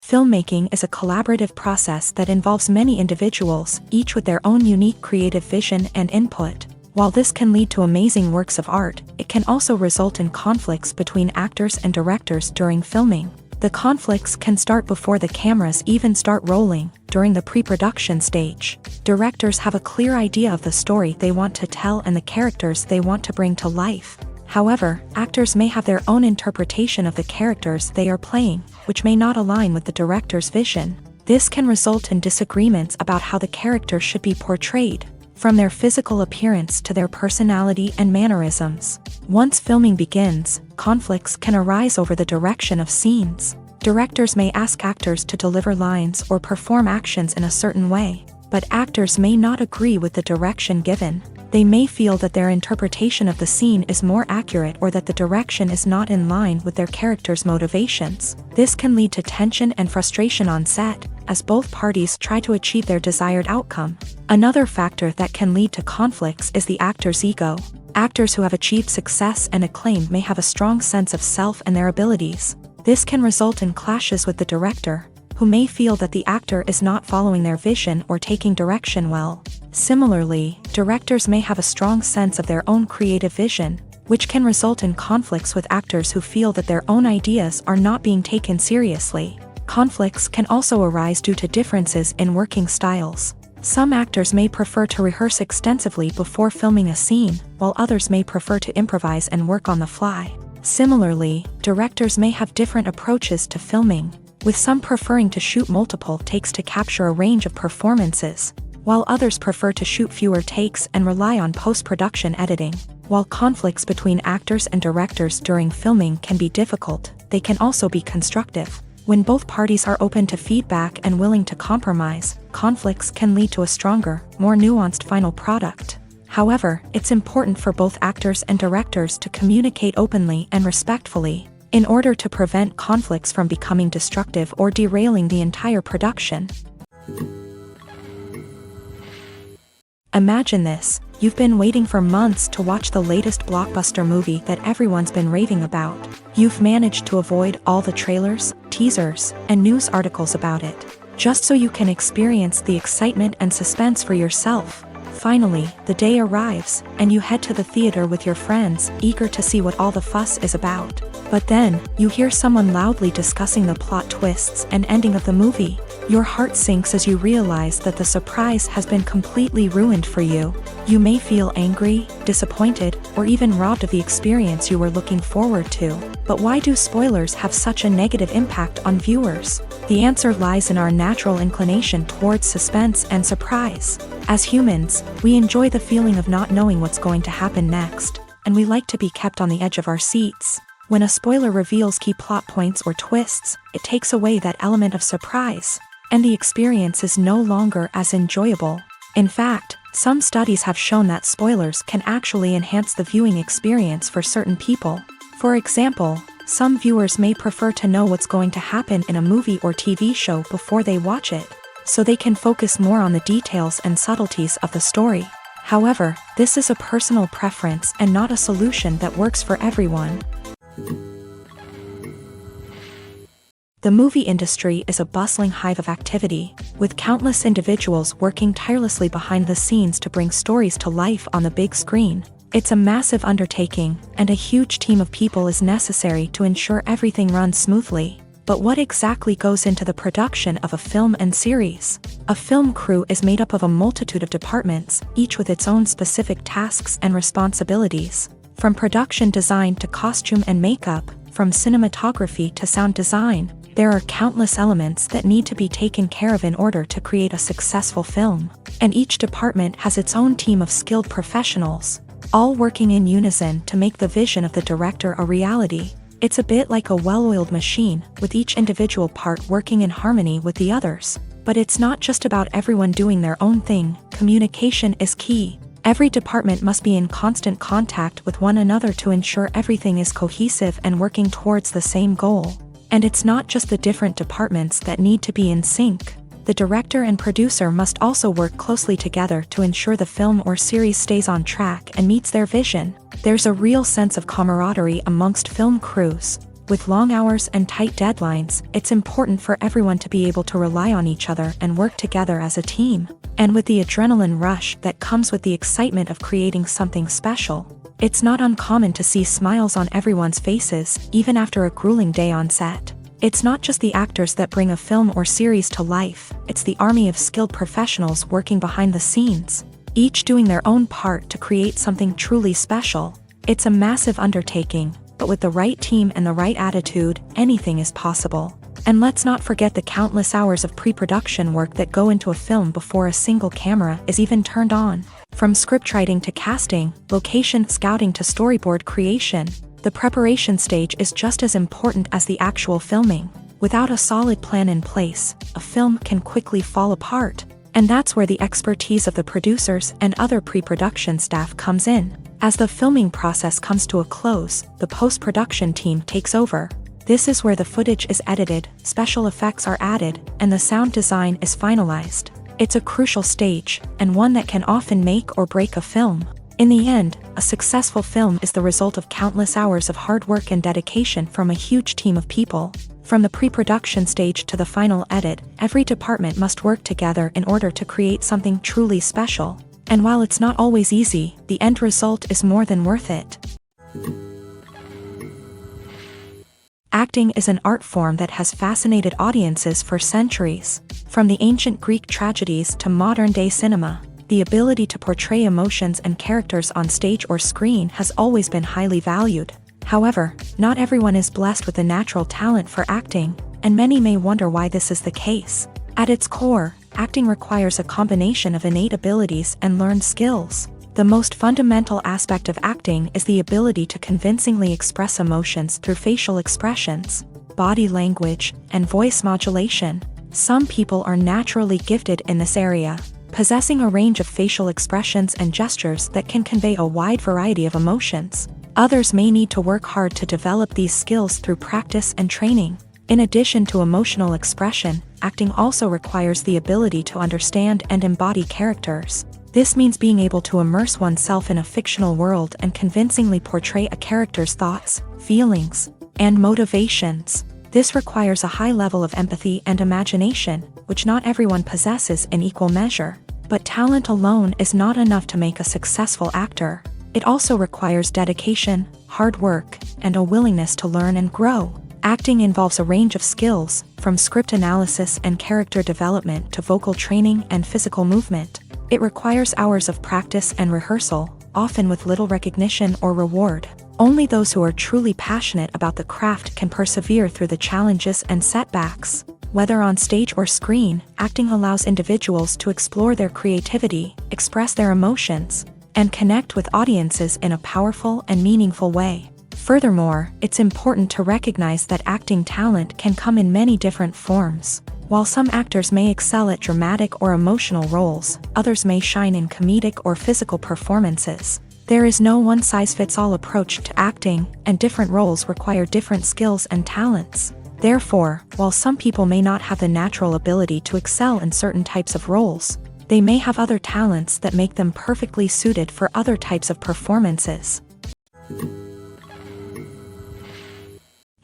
Filmmaking is a collaborative process that involves many individuals, each with their own unique creative vision and input. While this can lead to amazing works of art, it can also result in conflicts between actors and directors during filming. The conflicts can start before the cameras even start rolling, during the pre-production stage. Directors have a clear idea of the story they want to tell and the characters they want to bring to life. However, actors may have their own interpretation of the characters they are playing, which may not align with the director's vision. This can result in disagreements about how the character should be portrayed, from their physical appearance to their personality and mannerisms. Once filming begins, conflicts can arise over the direction of scenes. Directors may ask actors to deliver lines or perform actions in a certain way, but actors may not agree with the direction given. They may feel that their interpretation of the scene is more accurate or that the direction is not in line with their character's motivations. This can lead to tension and frustration on set, as both parties try to achieve their desired outcome. Another factor that can lead to conflicts is the actor's ego. Actors who have achieved success and acclaim may have a strong sense of self and their abilities. This can result in clashes with the director, who may feel that the actor is not following their vision or taking direction well. Similarly, directors may have a strong sense of their own creative vision, which can result in conflicts with actors who feel that their own ideas are not being taken seriously. Conflicts can also arise due to differences in working styles. Some actors may prefer to rehearse extensively before filming a scene, while others may prefer to improvise and work on the fly. Similarly, directors may have different approaches to filming, with some preferring to shoot multiple takes to capture a range of performances, while others prefer to shoot fewer takes and rely on post-production editing. While conflicts between actors and directors during filming can be difficult, they can also be constructive. When both parties are open to feedback and willing to compromise, conflicts can lead to a stronger, more nuanced final product. However, it's important for both actors and directors to communicate openly and respectfully, in order to prevent conflicts from becoming destructive or derailing the entire production. Imagine this: you've been waiting for months to watch the latest blockbuster movie that everyone's been raving about. You've managed to avoid all the trailers, teasers, and news articles about it, just so you can experience the excitement and suspense for yourself. Finally, the day arrives, and you head to the theater with your friends, eager to see what all the fuss is about. But then, you hear someone loudly discussing the plot twists and ending of the movie. Your heart sinks as you realize that the surprise has been completely ruined for you. You may feel angry, disappointed, or even robbed of the experience you were looking forward to. But why do spoilers have such a negative impact on viewers? The answer lies in our natural inclination towards suspense and surprise. As humans, we enjoy the feeling of not knowing what's going to happen next, and we like to be kept on the edge of our seats. When a spoiler reveals key plot points or twists, it takes away that element of surprise, and the experience is no longer as enjoyable. In fact, some studies have shown that spoilers can actually enhance the viewing experience for certain people. For example, some viewers may prefer to know what's going to happen in a movie or TV show before they watch it, so they can focus more on the details and subtleties of the story. However, this is a personal preference and not a solution that works for everyone. The movie industry is a bustling hive of activity, with countless individuals working tirelessly behind the scenes to bring stories to life on the big screen. It's a massive undertaking, and a huge team of people is necessary to ensure everything runs smoothly. But what exactly goes into the production of a film and series? A film crew is made up of a multitude of departments, each with its own specific tasks and responsibilities. From production design to costume and makeup, from cinematography to sound design, there are countless elements that need to be taken care of in order to create a successful film. And each department has its own team of skilled professionals, all working in unison to make the vision of the director a reality. It's a bit like a well-oiled machine, with each individual part working in harmony with the others. But it's not just about everyone doing their own thing. Communication is key. Every department must be in constant contact with one another to ensure everything is cohesive and working towards the same goal. And it's not just the different departments that need to be in sync. The director and producer must also work closely together to ensure the film or series stays on track and meets their vision. There's a real sense of camaraderie amongst film crews. With long hours and tight deadlines, it's important for everyone to be able to rely on each other and work together as a team. And with the adrenaline rush that comes with the excitement of creating something special, it's not uncommon to see smiles on everyone's faces, even after a grueling day on set. It's not just the actors that bring a film or series to life, it's the army of skilled professionals working behind the scenes, each doing their own part to create something truly special. It's a massive undertaking, but with the right team and the right attitude, anything is possible. And let's not forget the countless hours of pre-production work that go into a film before a single camera is even turned on. From scriptwriting to casting, location scouting to storyboard creation, the preparation stage is just as important as the actual filming. Without a solid plan in place, a film can quickly fall apart. And that's where the expertise of the producers and other pre-production staff comes in. As the filming process comes to a close, the post-production team takes over. This is where the footage is edited, special effects are added, and the sound design is finalized. It's a crucial stage, and one that can often make or break a film. In the end, a successful film is the result of countless hours of hard work and dedication from a huge team of people. From the pre-production stage to the final edit, every department must work together in order to create something truly special. And while it's not always easy, the end result is more than worth it. Acting is an art form that has fascinated audiences for centuries. From the ancient Greek tragedies to modern-day cinema, the ability to portray emotions and characters on stage or screen has always been highly valued. However, not everyone is blessed with a natural talent for acting, and many may wonder why this is the case. At its core, acting requires a combination of innate abilities and learned skills. The most fundamental aspect of acting is the ability to convincingly express emotions through facial expressions, body language, and voice modulation. Some people are naturally gifted in this area, possessing a range of facial expressions and gestures that can convey a wide variety of emotions. Others may need to work hard to develop these skills through practice and training. In addition to emotional expression, acting also requires the ability to understand and embody characters. This means being able to immerse oneself in a fictional world and convincingly portray a character's thoughts, feelings, and motivations. This requires a high level of empathy and imagination, which not everyone possesses in equal measure. But talent alone is not enough to make a successful actor. It also requires dedication, hard work, and a willingness to learn and grow. Acting involves a range of skills, from script analysis and character development to vocal training and physical movement. It requires hours of practice and rehearsal, often with little recognition or reward. Only those who are truly passionate about the craft can persevere through the challenges and setbacks. Whether on stage or screen, acting allows individuals to explore their creativity, express their emotions, and connect with audiences in a powerful and meaningful way. Furthermore, it's important to recognize that acting talent can come in many different forms. While some actors may excel at dramatic or emotional roles, others may shine in comedic or physical performances. There is no one-size-fits-all approach to acting, and different roles require different skills and talents. Therefore, while some people may not have the natural ability to excel in certain types of roles, they may have other talents that make them perfectly suited for other types of performances.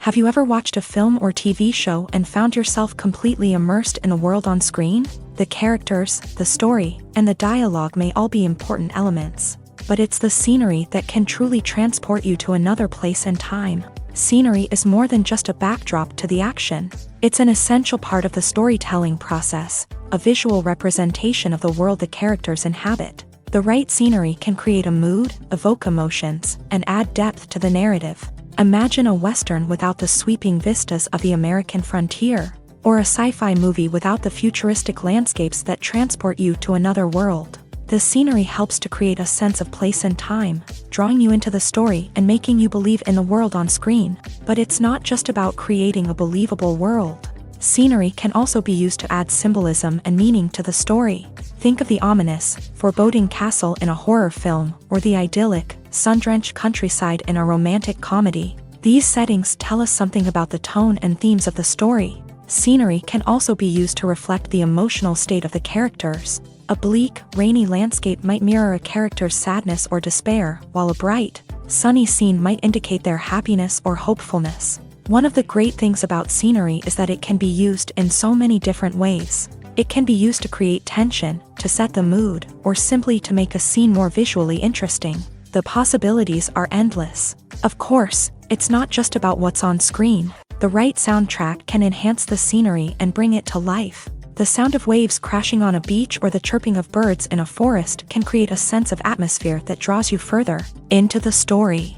Have you ever watched a film or TV show and found yourself completely immersed in the world on screen? The characters, the story, and the dialogue may all be important elements, but it's the scenery that can truly transport you to another place and time. Scenery is more than just a backdrop to the action. It's an essential part of the storytelling process, a visual representation of the world the characters inhabit. The right scenery can create a mood, evoke emotions, and add depth to the narrative. Imagine a Western without the sweeping vistas of the American frontier, or a sci-fi movie without the futuristic landscapes that transport you to another world. The scenery helps to create a sense of place and time, drawing you into the story and making you believe in the world on screen. But it's not just about creating a believable world. Scenery can also be used to add symbolism and meaning to the story. Think of the ominous, foreboding castle in a horror film, or the idyllic, sun-drenched countryside in a romantic comedy. These settings tell us something about the tone and themes of the story. Scenery can also be used to reflect the emotional state of the characters. A bleak, rainy landscape might mirror a character's sadness or despair, while a bright, sunny scene might indicate their happiness or hopefulness. One of the great things about scenery is that it can be used in so many different ways. It can be used to create tension, to set the mood, or simply to make a scene more visually interesting. The possibilities are endless. Of course, it's not just about what's on screen. The right soundtrack can enhance the scenery and bring it to life. The sound of waves crashing on a beach or the chirping of birds in a forest can create a sense of atmosphere that draws you further into the story.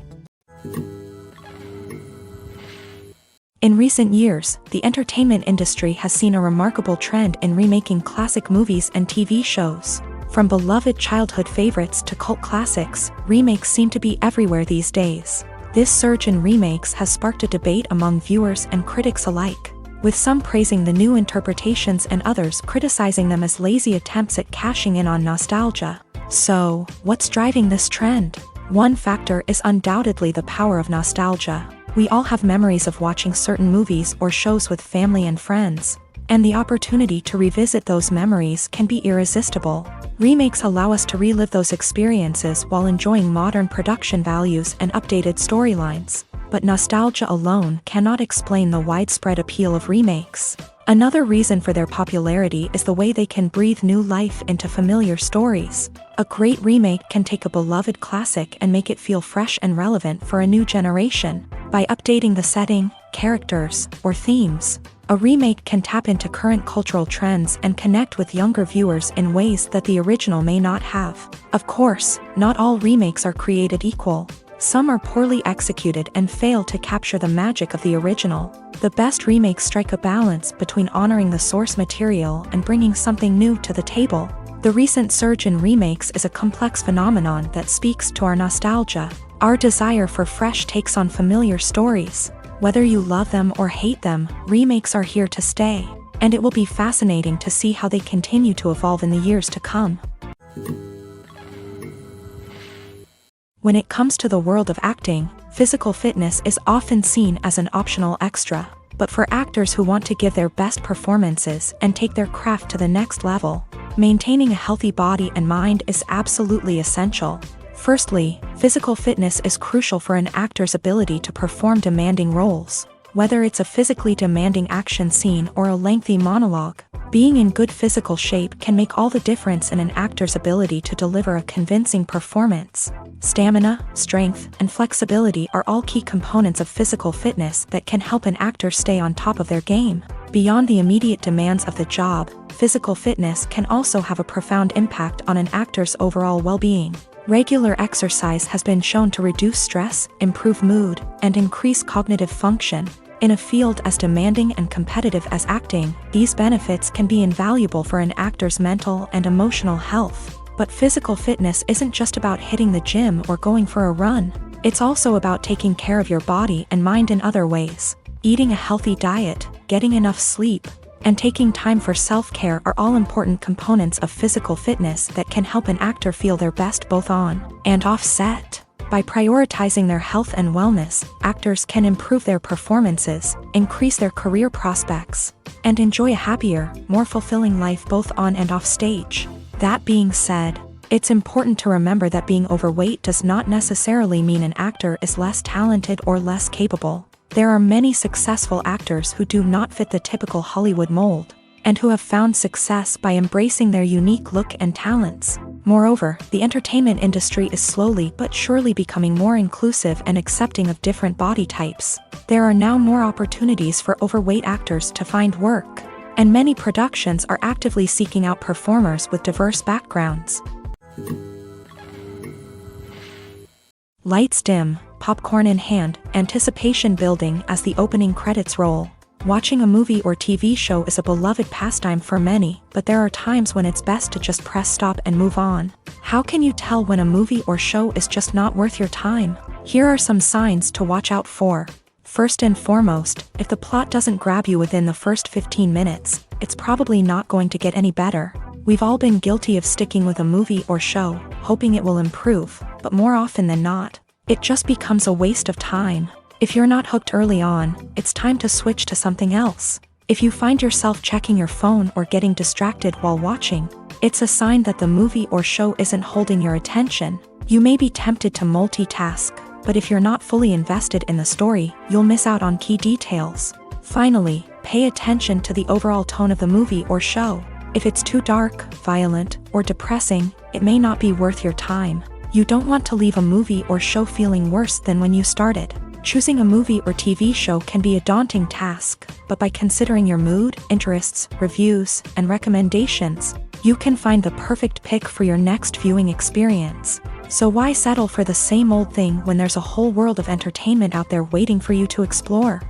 In recent years, the entertainment industry has seen a remarkable trend in remaking classic movies and TV shows. From beloved childhood favorites to cult classics, remakes seem to be everywhere these days. This surge in remakes has sparked a debate among viewers and critics alike, with some praising the new interpretations and others criticizing them as lazy attempts at cashing in on nostalgia. So, what's driving this trend? One factor is undoubtedly the power of nostalgia. We all have memories of watching certain movies or shows with family and friends, and the opportunity to revisit those memories can be irresistible. Remakes allow us to relive those experiences while enjoying modern production values and updated storylines. But nostalgia alone cannot explain the widespread appeal of remakes. Another reason for their popularity is the way they can breathe new life into familiar stories. A great remake can take a beloved classic and make it feel fresh and relevant for a new generation. By updating the setting, characters, or themes, a remake can tap into current cultural trends and connect with younger viewers in ways that the original may not have. Of course, not all remakes are created equal. Some are poorly executed and fail to capture the magic of the original. The best remakes strike a balance between honoring the source material and bringing something new to the table. The recent surge in remakes is a complex phenomenon that speaks to our nostalgia, our desire for fresh takes on familiar stories. Whether you love them or hate them, remakes are here to stay, and it will be fascinating to see how they continue to evolve in the years to come. When it comes to the world of acting, physical fitness is often seen as an optional extra, but for actors who want to give their best performances and take their craft to the next level, maintaining a healthy body and mind is absolutely essential. Firstly, physical fitness is crucial for an actor's ability to perform demanding roles. Whether it's a physically demanding action scene or a lengthy monologue, being in good physical shape can make all the difference in an actor's ability to deliver a convincing performance. Stamina, strength, and flexibility are all key components of physical fitness that can help an actor stay on top of their game. Beyond the immediate demands of the job, physical fitness can also have a profound impact on an actor's overall well-being. Regular exercise has been shown to reduce stress, improve mood, and increase cognitive function. In a field as demanding and competitive as acting, these benefits can be invaluable for an actor's mental and emotional health. But physical fitness isn't just about hitting the gym or going for a run. It's also about taking care of your body and mind in other ways. Eating a healthy diet, getting enough sleep, and taking time for self-care are all important components of physical fitness that can help an actor feel their best both on and off set. By prioritizing their health and wellness, actors can improve their performances, increase their career prospects, and enjoy a happier, more fulfilling life both on and off stage. That being said, it's important to remember that being overweight does not necessarily mean an actor is less talented or less capable. There are many successful actors who do not fit the typical Hollywood mold, and who have found success by embracing their unique look and talents. Moreover, the entertainment industry is slowly but surely becoming more inclusive and accepting of different body types. There are now more opportunities for overweight actors to find work, and many productions are actively seeking out performers with diverse backgrounds. Lights dim, popcorn in hand, anticipation building as the opening credits roll. Watching a movie or TV show is a beloved pastime for many, but there are times when it's best to just press stop and move on. How can you tell when a movie or show is just not worth your time? Here are some signs to watch out for. First and foremost, if the plot doesn't grab you within the first 15 minutes, it's probably not going to get any better. We've all been guilty of sticking with a movie or show, hoping it will improve, but more often than not, it just becomes a waste of time. If you're not hooked early on, it's time to switch to something else. If you find yourself checking your phone or getting distracted while watching, it's a sign that the movie or show isn't holding your attention. You may be tempted to multitask, but if you're not fully invested in the story, you'll miss out on key details. Finally, pay attention to the overall tone of the movie or show. If it's too dark, violent, or depressing, it may not be worth your time. You don't want to leave a movie or show feeling worse than when you started. Choosing a movie or TV show can be a daunting task, but by considering your mood, interests, reviews, and recommendations, you can find the perfect pick for your next viewing experience. So why settle for the same old thing when there's a whole world of entertainment out there waiting for you to explore?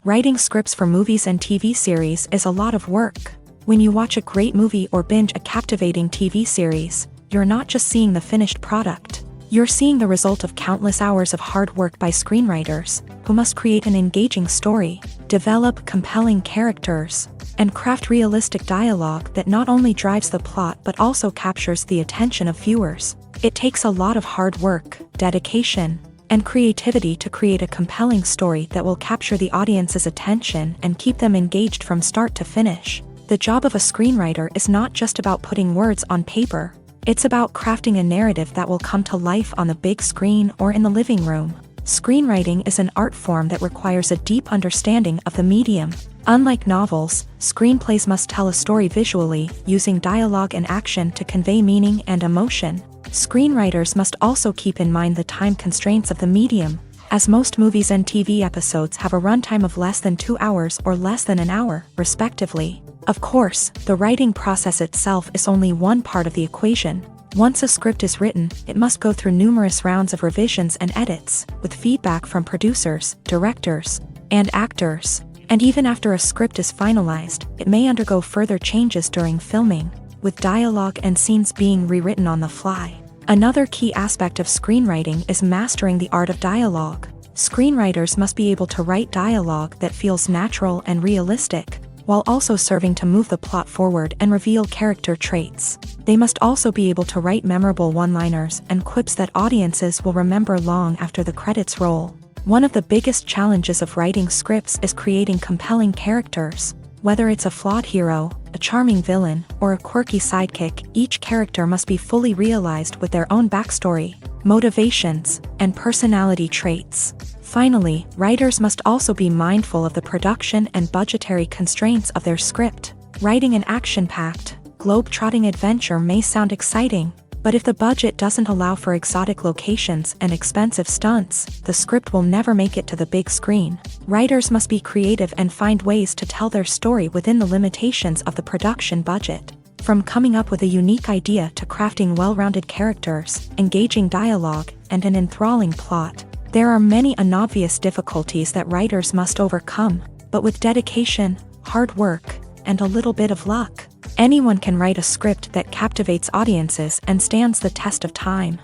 Writing scripts for movies and TV series is a lot of work. When you watch a great movie or binge a captivating TV series, you're not just seeing the finished product. You're seeing the result of countless hours of hard work by screenwriters, who must create an engaging story, develop compelling characters, and craft realistic dialogue that not only drives the plot but also captures the attention of viewers. It takes a lot of hard work, dedication, and creativity to create a compelling story that will capture the audience's attention and keep them engaged from start to finish. The job of a screenwriter is not just about putting words on paper. It's about crafting a narrative that will come to life on the big screen or in the living room. Screenwriting is an art form that requires a deep understanding of the medium. Unlike novels, screenplays must tell a story visually, using dialogue and action to convey meaning and emotion. Screenwriters must also keep in mind the time constraints of the medium, as most movies and TV episodes have a runtime of less than 2 hours or less than an hour, respectively. Of course, the writing process itself is only one part of the equation. Once a script is written, it must go through numerous rounds of revisions and edits, with feedback from producers, directors, and actors. And even after a script is finalized, it may undergo further changes during filming, with dialogue and scenes being rewritten on the fly. Another key aspect of screenwriting is mastering the art of dialogue. Screenwriters must be able to write dialogue that feels natural and realistic, while also serving to move the plot forward and reveal character traits. They must also be able to write memorable one-liners and quips that audiences will remember long after the credits roll. One of the biggest challenges of writing scripts is creating compelling characters. Whether it's a flawed hero, a charming villain, or a quirky sidekick, each character must be fully realized with their own backstory, motivations, and personality traits. Finally, writers must also be mindful of the production and budgetary constraints of their script. Writing an action-packed, globe-trotting adventure may sound exciting, but if the budget doesn't allow for exotic locations and expensive stunts, the script will never make it to the big screen. Writers must be creative and find ways to tell their story within the limitations of the production budget. From coming up with a unique idea to crafting well-rounded characters, engaging dialogue, and an enthralling plot, there are many unobvious difficulties that writers must overcome, but with dedication, hard work, and a little bit of luck, anyone can write a script that captivates audiences and stands the test of time.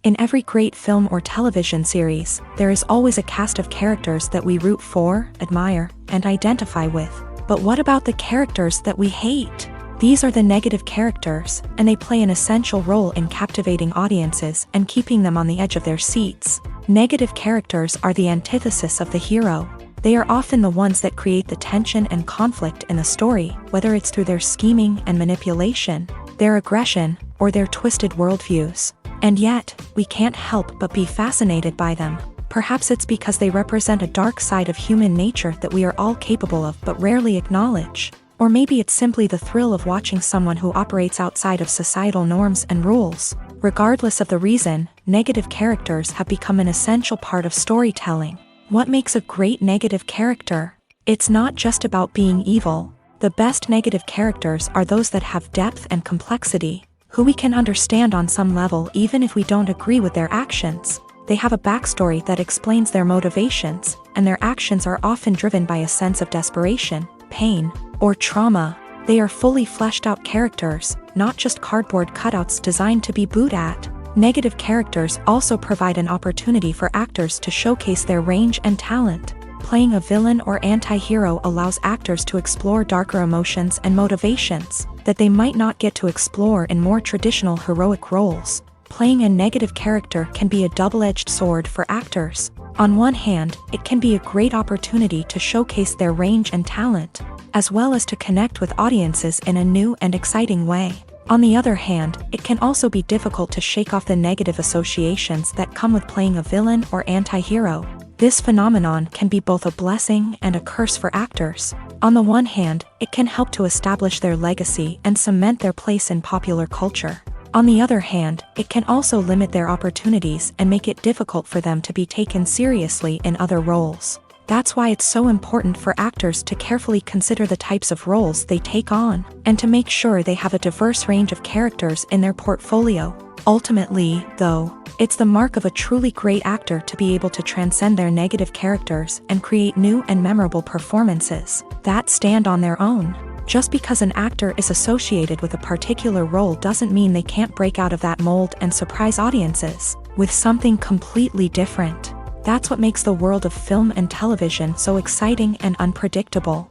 In every great film or television series, there is always a cast of characters that we root for, admire, and identify with. But what about the characters that we hate? These are the negative characters, and they play an essential role in captivating audiences and keeping them on the edge of their seats. Negative characters are the antithesis of the hero. They are often the ones that create the tension and conflict in the story, whether it's through their scheming and manipulation, their aggression, or their twisted worldviews. And yet, we can't help but be fascinated by them. Perhaps it's because they represent a dark side of human nature that we are all capable of but rarely acknowledge. Or maybe it's simply the thrill of watching someone who operates outside of societal norms and rules. Regardless of the reason, negative characters have become an essential part of storytelling. What makes a great negative character? It's not just about being evil. The best negative characters are those that have depth and complexity, who we can understand on some level even if we don't agree with their actions. They have a backstory that explains their motivations, and their actions are often driven by a sense of desperation, pain, or trauma. They are fully fleshed out characters, not just cardboard cutouts designed to be booed at. Negative characters also provide an opportunity for actors to showcase their range and talent. Playing a villain or anti-hero allows actors to explore darker emotions and motivations that they might not get to explore in more traditional heroic roles. Playing a negative character can be a double-edged sword for actors. On one hand, it can be a great opportunity to showcase their range and talent, as well as to connect with audiences in a new and exciting way. On the other hand, it can also be difficult to shake off the negative associations that come with playing a villain or anti-hero. This phenomenon can be both a blessing and a curse for actors. On the one hand, it can help to establish their legacy and cement their place in popular culture. On the other hand, it can also limit their opportunities and make it difficult for them to be taken seriously in other roles. That's why it's so important for actors to carefully consider the types of roles they take on, and to make sure they have a diverse range of characters in their portfolio. Ultimately, though, it's the mark of a truly great actor to be able to transcend their negative characters and create new and memorable performances that stand on their own. Just because an actor is associated with a particular role doesn't mean they can't break out of that mold and surprise audiences with something completely different. That's what makes the world of film and television so exciting and unpredictable.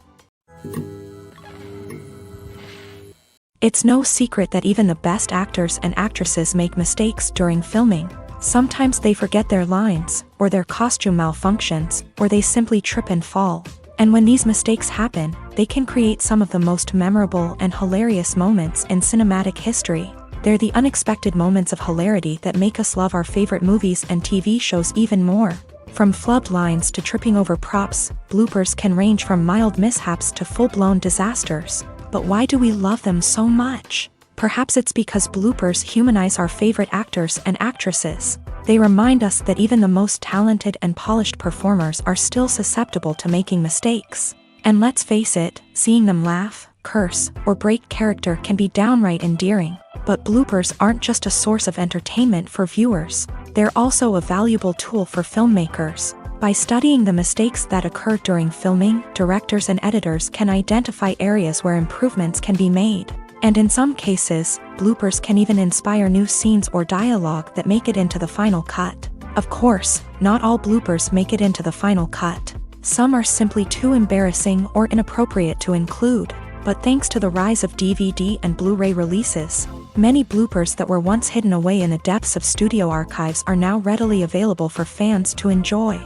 It's no secret that even the best actors and actresses make mistakes during filming. Sometimes they forget their lines, or their costume malfunctions, or they simply trip and fall. And when these mistakes happen, they can create some of the most memorable and hilarious moments in cinematic history. They're the unexpected moments of hilarity that make us love our favorite movies and TV shows even more. From flubbed lines to tripping over props, bloopers can range from mild mishaps to full-blown disasters. But why do we love them so much? Perhaps it's because bloopers humanize our favorite actors and actresses. They remind us that even the most talented and polished performers are still susceptible to making mistakes. And let's face it, seeing them laugh, curse, or break character can be downright endearing. But bloopers aren't just a source of entertainment for viewers. They're also a valuable tool for filmmakers. By studying the mistakes that occur during filming, directors and editors can identify areas where improvements can be made. And in some cases, bloopers can even inspire new scenes or dialogue that make it into the final cut. Of course, not all bloopers make it into the final cut. Some are simply too embarrassing or inappropriate to include. But thanks to the rise of DVD and Blu-ray releases, many bloopers that were once hidden away in the depths of studio archives are now readily available for fans to enjoy.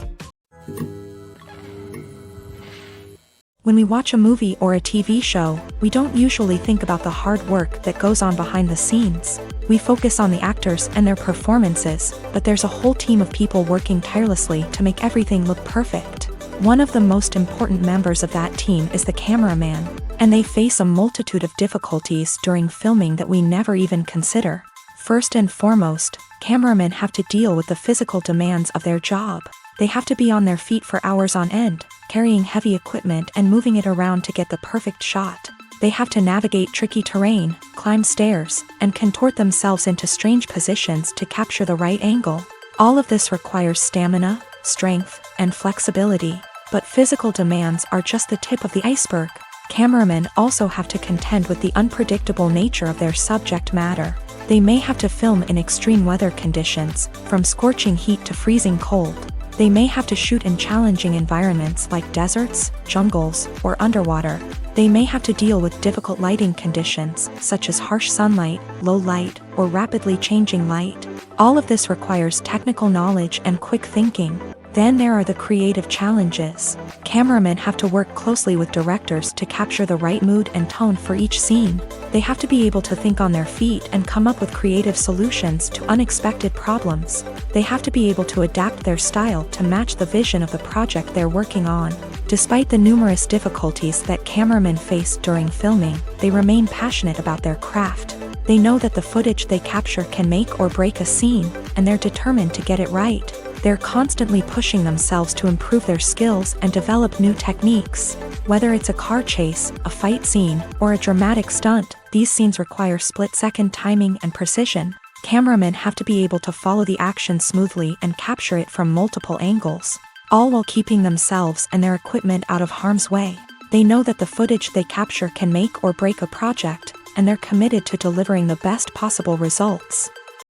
When we watch a movie or a TV show, we don't usually think about the hard work that goes on behind the scenes. We focus on the actors and their performances, but there's a whole team of people working tirelessly to make everything look perfect. One of the most important members of that team is the cameraman, and they face a multitude of difficulties during filming that we never even consider. First and foremost, cameramen have to deal with the physical demands of their job. They have to be on their feet for hours on end, carrying heavy equipment and moving it around to get the perfect shot. They have to navigate tricky terrain, climb stairs, and contort themselves into strange positions to capture the right angle. All of this requires stamina, strength, and flexibility. But physical demands are just the tip of the iceberg. Cameramen also have to contend with the unpredictable nature of their subject matter. They may have to film in extreme weather conditions, from scorching heat to freezing cold. They may have to shoot in challenging environments like deserts, jungles, or underwater. They may have to deal with difficult lighting conditions, such as harsh sunlight, low light, or rapidly changing light. All of this requires technical knowledge and quick thinking. Then there are the creative challenges. Cameramen have to work closely with directors to capture the right mood and tone for each scene. They have to be able to think on their feet and come up with creative solutions to unexpected problems. They have to be able to adapt their style to match the vision of the project they're working on. Despite the numerous difficulties that cameramen face during filming, they remain passionate about their craft. They know that the footage they capture can make or break a scene, and they're determined to get it right. They're constantly pushing themselves to improve their skills and develop new techniques. Whether it's a car chase, a fight scene, or a dramatic stunt, these scenes require split-second timing and precision. Cameramen have to be able to follow the action smoothly and capture it from multiple angles, all while keeping themselves and their equipment out of harm's way. They know that the footage they capture can make or break a project, and they're committed to delivering the best possible results.